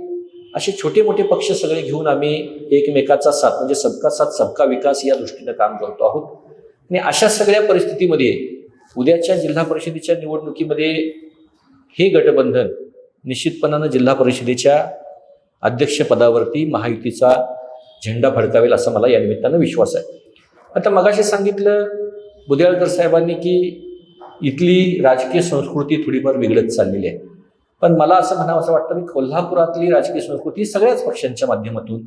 B: असे छोटे मोठे पक्ष सगळे घेऊन आम्ही एकमेकाचा साथ म्हणजे सबका साथ सबका विकास या दृष्टीनं काम करतो आहोत. आणि अशा सगळ्या परिस्थितीमध्ये उद्याच्या जिल्हा परिषदेच्या निवडणुकीमध्ये हे गठबंधन निश्चितपणानं जिल्हा परिषदेच्या अध्यक्षपदावरती महायुतीचा झेंडा फडकावेल असा मला या निमित्तानं विश्वास आहे. आता मगाशी सांगितलं बुधियाळकर साहेबांनी की इथली राजकीय संस्कृती थोडीफार बिघडत चाललेली आहे. पण मला असं म्हणावं असं वाटतं की कोल्हापुरातली राजकीय संस्कृती सगळ्याच पक्षांच्या माध्यमातून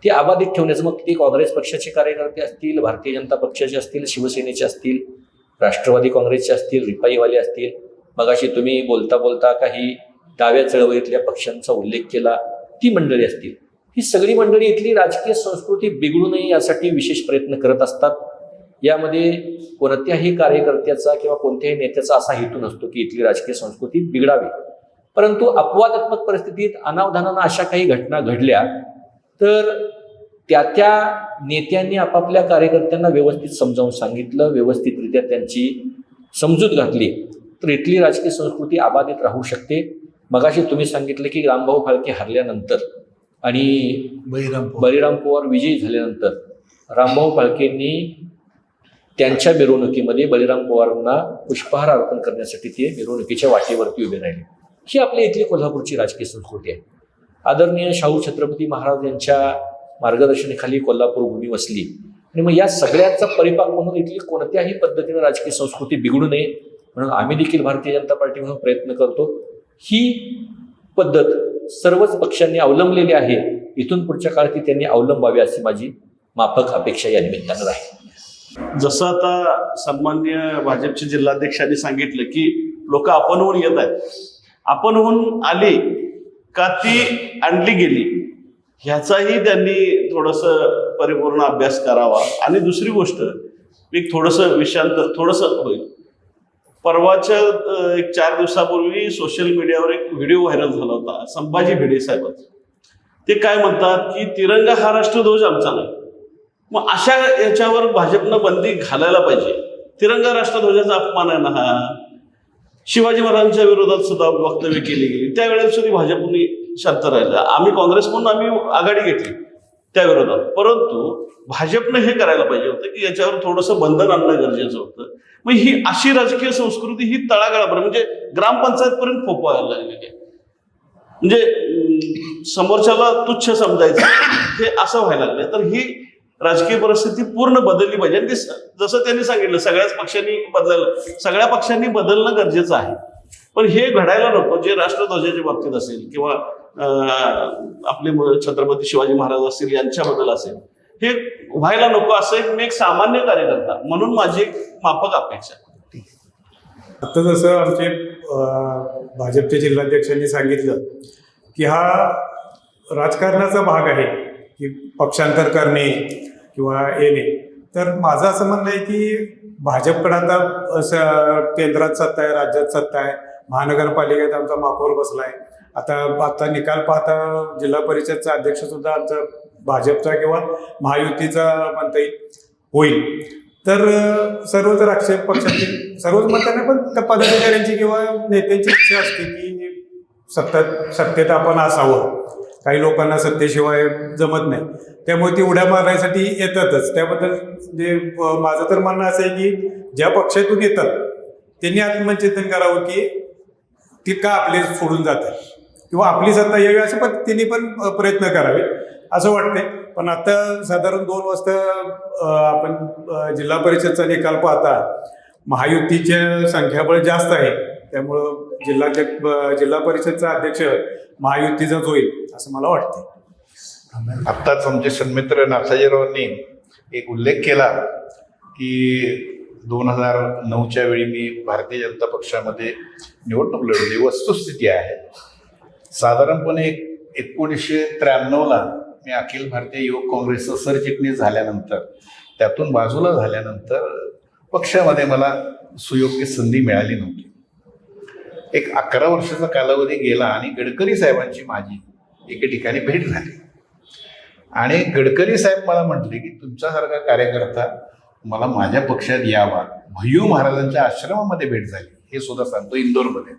B: ती अबाधित ठेवण्याचं, मग ती काँग्रेस पक्षाचे कार्यकर्ते असतील, भारतीय जनता पक्षाचे असतील, शिवसेनेचे असतील, राष्ट्रवादी काँग्रेसचे असतील, रिपाईवाले असतील, मगाशी तुम्ही बोलता बोलता काही डाव्या चळवळीतल्या पक्षांचा उल्लेख केला, ती मंडळी असतील, ही सगळी मंडळी इथली राजकीय संस्कृती बिघडू नये यासाठी विशेष प्रयत्न करत असतात. यामध्ये कोणत्याही कार्यकर्त्याचा किंवा कोणत्याही नेत्याचा असा हेतू नसतो की इथली राजकीय संस्कृती बिघडावी. परंतु अपवादात्मक परिस्थितीत अनावधानानं अशा काही घटना घडल्या तर त्या नेत्यांनी आपापल्या कार्यकर्त्यांना व्यवस्थित समजावून सांगितलं, व्यवस्थितरित्या त्यांची समजूत घातली तर इथली राजकीय संस्कृती अबाधित राहू शकते. मगाशी तुम्ही सांगितलं की रामभाऊ फाळके हरल्यानंतर आणि बळीराम पवार विजयी झाल्यानंतर रामभाऊ फाळकेंनी त्यांच्या मिरवणुकीमध्ये बळीराम पवारांना पुष्पहार अर्पण करण्यासाठी ते मिरवणुकीच्या वाटेवरती उभे राहिले. ही आपल्या इथली कोल्हापूरची राजकीय संस्कृती आहे. आदरणीय शाहू छत्रपती महाराज यांच्या मार्गदर्शनाखाली कोल्हापूर भूमी वसली आणि मग या सगळ्याचा परिपाक म्हणून इथली कोणत्याही पद्धतीनं राजकीय संस्कृती बिघडू नये म्हणून आम्ही देखील भारतीय जनता पार्टी म्हणून प्रयत्न करतो. ही पद्धत सर्वच पक्षांनी अवलंबलेली आहे. इथून पुढच्या काळात ती त्यांनी अवलंबावी अशी माझी माफक अपेक्षा या निमित्तानं राहील.
E: जसं आता सन्माननीय भाजपचे जिल्हाध्यक्षांनी सांगितलं की लोक आपणहून येत आहेत, आपणहून आली का ती आणली गेली ह्याचाही त्यांनी थोडंसं परिपूर्ण अभ्यास करावा. आणि दुसरी गोष्ट मी थोडंसं विषयांतर थोडंसं होईल. परवाच्या एक 4 दिवसापूर्वी सोशल मीडियावर एक व्हिडिओ व्हायरल झाला होता संभाजी भिडे साहेबांचा. ते काय म्हणतात की तिरंगा हा राष्ट्रध्वज आमचा नाही. मग अशा याच्यावर भाजपनं बंदी घालायला पाहिजे. तिरंगा राष्ट्रध्वजाचा अपमान आहे ना हा. शिवाजी महाराजांच्या विरोधात सुद्धा वक्तव्य केली गेली, त्यावेळेस सुद्धा भाजपने शांत राहिलं. आम्ही काँग्रेस म्हणून आम्ही आघाडी घेतली त्या विरोधात, परंतु भाजपनं हे करायला पाहिजे होतं की याच्यावर थोडंसं बंधन आणणं गरजेचं होतं. मग ही अशी राजकीय संस्कृती ही तळागाळापर्यंत म्हणजे ग्रामपंचायतपर्यंत फोपवायला लागलेली आहे. म्हणजे समोरच्याला तुच्छ समजायचं हे असं व्हायला लागलं. तर ही राजकीय परिस्थिती पूर्ण बदलली पाहिजे. आणि जसं त्यांनी सांगितलं सगळ्या पक्षांनी बदलणं गरजेचं आहे. पण हे घडायला नको जे राष्ट्रध्वजाच्या बाबतीत असेल किंवा आपले छत्रपती शिवाजी महाराज असतील यांच्याबद्दल असेल, हे व्हायला नको असं मी एक सामान्य कार्यकर्ता म्हणून माझी एक माफक अपेक्षा आहे.
D: आता जसं आमचे भाजपचे जिल्हाध्यक्षांनी सांगितलं की हा राजकारणाचा भाग आहे की पक्षांतर करणे किंवा येणे. तर माझं असं म्हणणं आहे की भाजपकडे आता केंद्रात सत्ता आहे, राज्यात सत्ता आहे, महानगरपालिकेत आमचा महापौर बसला आहे. आता निकाल पाहता जिल्हा परिषदचा अध्यक्ष सुद्धा आमचा भाजपचा किंवा महायुतीचा म्हणता येईल होईल. तर सर्वच राजकीय पक्षातील सर्वच म्हणताना पण पदाधिकाऱ्यांची किंवा नेत्यांची इच्छा असते की सत्तेत आपण असावं. काही लोकांना सत्तेशिवाय जमत नाही, त्यामुळे ती उड्या मारण्यासाठी येतातच. त्याबद्दल जे माझं तर म्हणणं असं आहे की ज्या पक्षातून येतात त्यांनी आत्मचिंतन करावं की ती का आपले सोडून जातात किंवा आपली सत्ता यावी अशा पद्धतीने पण प्रयत्न करावे असं वाटतंय. पण आता साधारण 2 वाजता आपण जिल्हा परिषदचा निकाल पाहता महायुतीच्या संख्याबळ जास्त आहे, त्यामुळं जिल्हा परिषदचा अध्यक्ष महायुतीचाच होईल असं मला वाटतं.
C: आत्ताच आमचे सन्मित्र नाथाजीरावांनी एक उल्लेख केला की 2009च्या वेळी मी भारतीय जनता पक्षामध्ये निवडणूक लढवली. वस्तुस्थिती आहे साधारणपणे 1993ला मी अखिल भारतीय युवक काँग्रेसचा सरचिटणीस झाल्यानंतर, त्यातून बाजूला झाल्यानंतर पक्षामध्ये मला सुयोग्य संधी मिळाली नव्हती. एक 11 वर्षाचा कालावधी गेला आणि गडकरी साहेबांची माझी एके ठिकाणी भेट झाली आणि गडकरी साहेब मला म्हटले की तुमच्यासारखा कार्यकर्ता मला माझ्या पक्षात यावा. भय्यू महाराजांच्या आश्रमामध्ये भेट झाली, हे सुद्धा सांगतो, इंदोरमध्ये.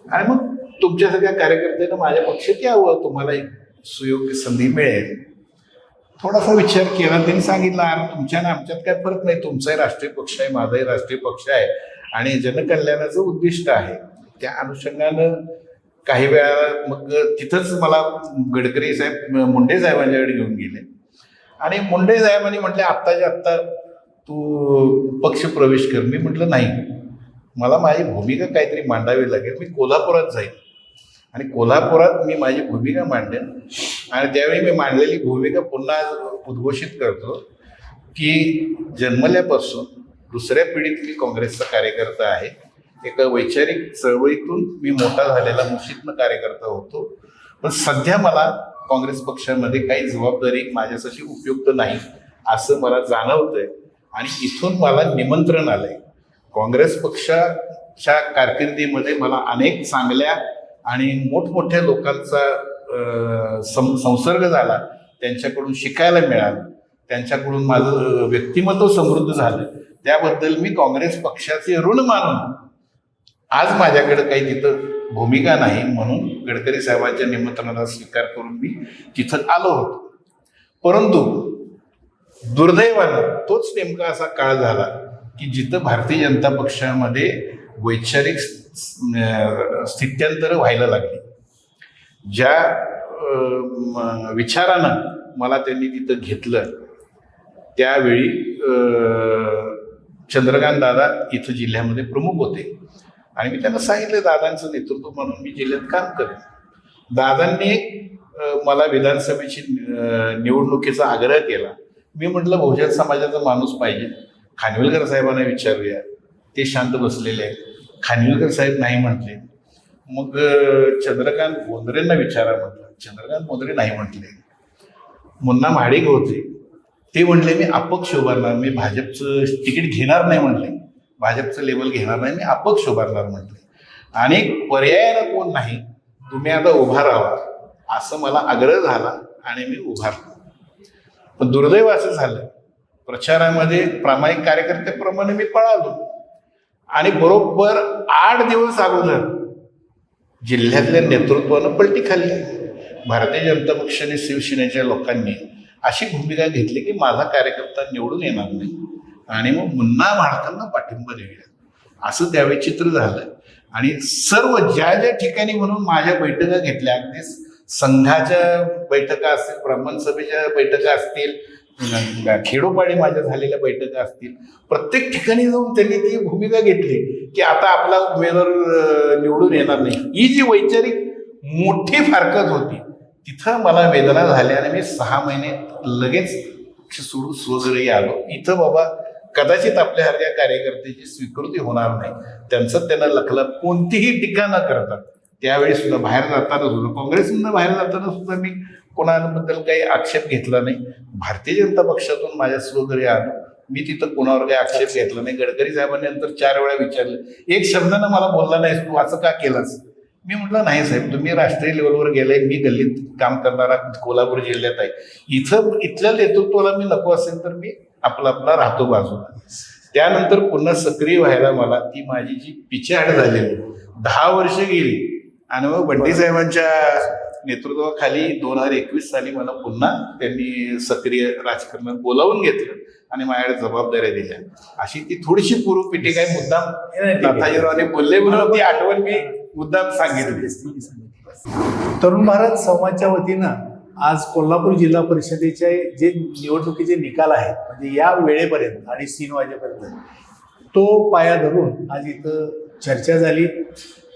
C: आणि मग तुमच्यासारख्या कार्यकर्त्यानं माझ्या पक्षात यावं, तुम्हाला एक सुयोग्य संधी मिळेल. थोडासा विचार केला, त्यांनी सांगितलं अरे तुमच्या आणि आमच्यात काय फरक नाही, तुमचाही राष्ट्रीय पक्ष आहे, माझाही राष्ट्रीय पक्ष आहे आणि जनकल्याणाचं उद्दिष्ट आहे. त्या अनुषंगानं काही वेळा मग तिथंच मला गडकरी साहेब मुंडे साहेबांच्याकडे घेऊन गेले आणि मुंडे साहेबांनी म्हटले आत्ताच्या आत्ता तू पक्ष प्रवेश कर. मी म्हटलं नाही, मला माझी भूमिका काहीतरी मांडावी लागेल. मी कोल्हापुरात जाईन आणि कोल्हापुरात मी माझी भूमिका मांडेन आणि त्यावेळी मी मांडलेली भूमिका पुन्हा उद्घोषित करतो की जन्मल्यापासून 2ऱ्या पिढीत मी काँग्रेसचा कार्यकर्ता आहे. एका वैचारिक चळवळीतून मी मोठा झालेला मुशीतनं कार्यकर्ता होतो, पण सध्या मला काँग्रेस पक्षामध्ये काही जबाबदारी माझ्यासाठी उपयुक्त नाही असं मला जाणवतंय आणि इथून मला निमंत्रण आलंय. काँग्रेस पक्षाच्या कारकिर्दीमध्ये मला अनेक चांगल्या आणि मोठमोठ्या लोकांचा संसर्ग झाला, त्यांच्याकडून शिकायला मिळालं, त्यांच्याकडून माझं व्यक्तिमत्व समृद्ध झालं. त्याबद्दल मी काँग्रेस पक्षाचे ऋण मानून आज माझ्याकडे काही तिथं भूमिका नाही, म्हणून गडकरी साहेबांच्या निमंत्रणाचा स्वीकार करून मी तिथं आलो होतो. परंतु दुर्दैवानं तोच नेमका असा काळ झाला की जिथं भारतीय जनता पक्षामध्ये वैचारिक स्थित्यंतर व्हायला लागली. ज्या विचारानं मला त्यांनी तिथं घेतलं त्यावेळी चंद्रकांत दादा इथं जिल्ह्यामध्ये प्रमुख होते आणि मी त्यांना सांगितलं दादांचं नेतृत्व म्हणून मी जिल्ह्यात काम करेन. दादांनी मला विधानसभेची निवडणुकीचा आग्रह केला मी म्हटलं बहुजन समाजाचा माणूस पाहिजे, खानविलकर साहेबांना विचारूया, ते शांत बसलेले आहेत. खानविलकर साहेब नाही म्हटले. मग चंद्रकांत बोंद्रेंना विचारा म्हटलं, चंद्रकांत बोंद्रे नाही म्हटले. मुन्ना महाडिक होते, ते म्हणले मी अपक्ष उभारणार, मी भाजपचं तिकीट घेणार नाही म्हटले, भाजपचं लेबल घेणार नाही, मी अपक्ष उभारणार म्हटले. आणि पर्यायानं कोण नाही, तुम्ही आता उभा राहा असं मला आग्रह झाला आणि मी उभारलो. पण दुर्दैव असं झालं, प्रचारामध्ये प्रामाणिक कार्यकर्त्याप्रमाणे मी पळालो आणि बरोबर 8 दिवस अगोदर जिल्ह्यातल्या नेतृत्वानं पलटी खाल्ली. भारतीय जनता पक्ष आणि शिवसेनेच्या लोकांनी अशी भूमिका घेतली की माझा कार्यकर्ता निवडून येणार नाही आणि मग मुन्ना महाडकांना पाठिंबा देऊया, असं त्यावेळी चित्र झालं. आणि सर्व ज्या ज्या ठिकाणी म्हणून माझ्या बैठका घेतल्या, अगदी संघाच्या बैठका असतील, ब्राह्मण सभेच्या बैठका असतील, खेडोपाडी माझ्या झालेल्या बैठका असतील, प्रत्येक ठिकाणी जाऊन त्यांनी ती भूमिका घेतली की आता आपला उमेदवार निवडून येणार नाही. ही जी वैचारिक मोठी फारकत होती, तिथं मला वेदना झाल्या आणि मी 6 महिने लगेच पक्ष सोडून स्वघरी आलो. इथं बाबा कदाचित आपल्यासारख्या कार्यकर्त्याची स्वीकृती होणार नाही, त्यांचं त्यांना लखला कोणतीही टीका न करतात. त्यावेळी सुद्धा बाहेर जाताना सुद्धा, काँग्रेसमधून बाहेर जाताना सुद्धा मी कोणाबद्दल काही आक्षेप घेतला नाही. भारतीय जनता पक्षातून माझ्या स्वघरी आलो, मी तिथं कोणावर काही आक्षेप घेतला नाही. गडकरी साहेबांनी नंतर 4 वेळा विचारलं, एक शब्दानं मला बोलला नाहीस तू, असं का केलंस? मी म्हटलं नाही साहेब, तुम्ही राष्ट्रीय लेवलवर गेलाय, मी गल्लीत काम करणारा कोल्हापूर जिल्ह्यात आहे, इथल्या नेतृत्वाला मी नको असेल तर मी आपला राहतो बाजूला. त्यानंतर पुन्हा सक्रिय व्हायला मला ती माझी जी पिछेहाट झालेली 10 वर्ष गेली आणि मग बंडी साहेबांच्या नेतृत्वाखाली 2021 साली मला पुन्हा त्यांनी सक्रिय राजकारणात बोलावून घेतलं आणि माझ्याकडे जबाबदाऱ्या दिल्या. अशी ती थोडीशी पूर्वपीठी काय मुद्दाम नाथाजीरावने बोलले म्हणून ती आठवण मी मुद्दाम सांगितली.
A: तरुण भारत संवादच्या वतीनं आज कोल्हापूर जिल्हा परिषदेचे जे निवडणुकीचे निकाल आहेत, म्हणजे या वेळेपर्यंत आणि 3 वाजेपर्यंत तो पाया धरून आज इथं चर्चा झाली.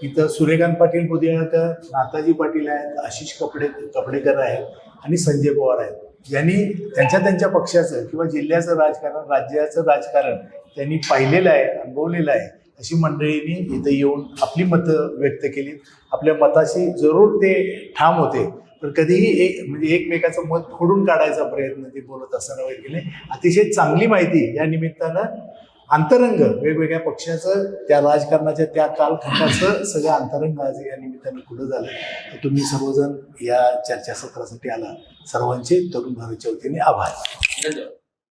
A: इथं सूर्यकांत पाटील बुधियाळकर, नाथाजी पाटील आहेत, आशिष कपडेकर आहेत आणि संजय पवार आहेत. यांनी त्यांच्या पक्षाचं किंवा जिल्ह्याचं राजकारण, राज्याचं राजकारण त्यांनी पाहिलेलं आहे, अनुभवलेलं आहे. अशी मंडळींनी इथं येऊन आपली मतं व्यक्त केली. आपल्या मताशी जरूर ते ठाम होते, पण कधीही म्हणजे एकमेकाचं मत फोडून काढायचा प्रयत्न ते बोलत असताना केले. अतिशय चांगली माहिती या निमित्तानं अंतरंग वेगवेगळ्या पक्षाचं, त्या राजकारणाच्या त्या कालखंडाचं सगळं अंतरंग आज या निमित्तानं पुढं झालं. तर तुम्ही सर्वजण या चर्चासत्रासाठी आला, सर्वांचे तरुण भारतच्या वतीने आभार.
B: धन्यवाद.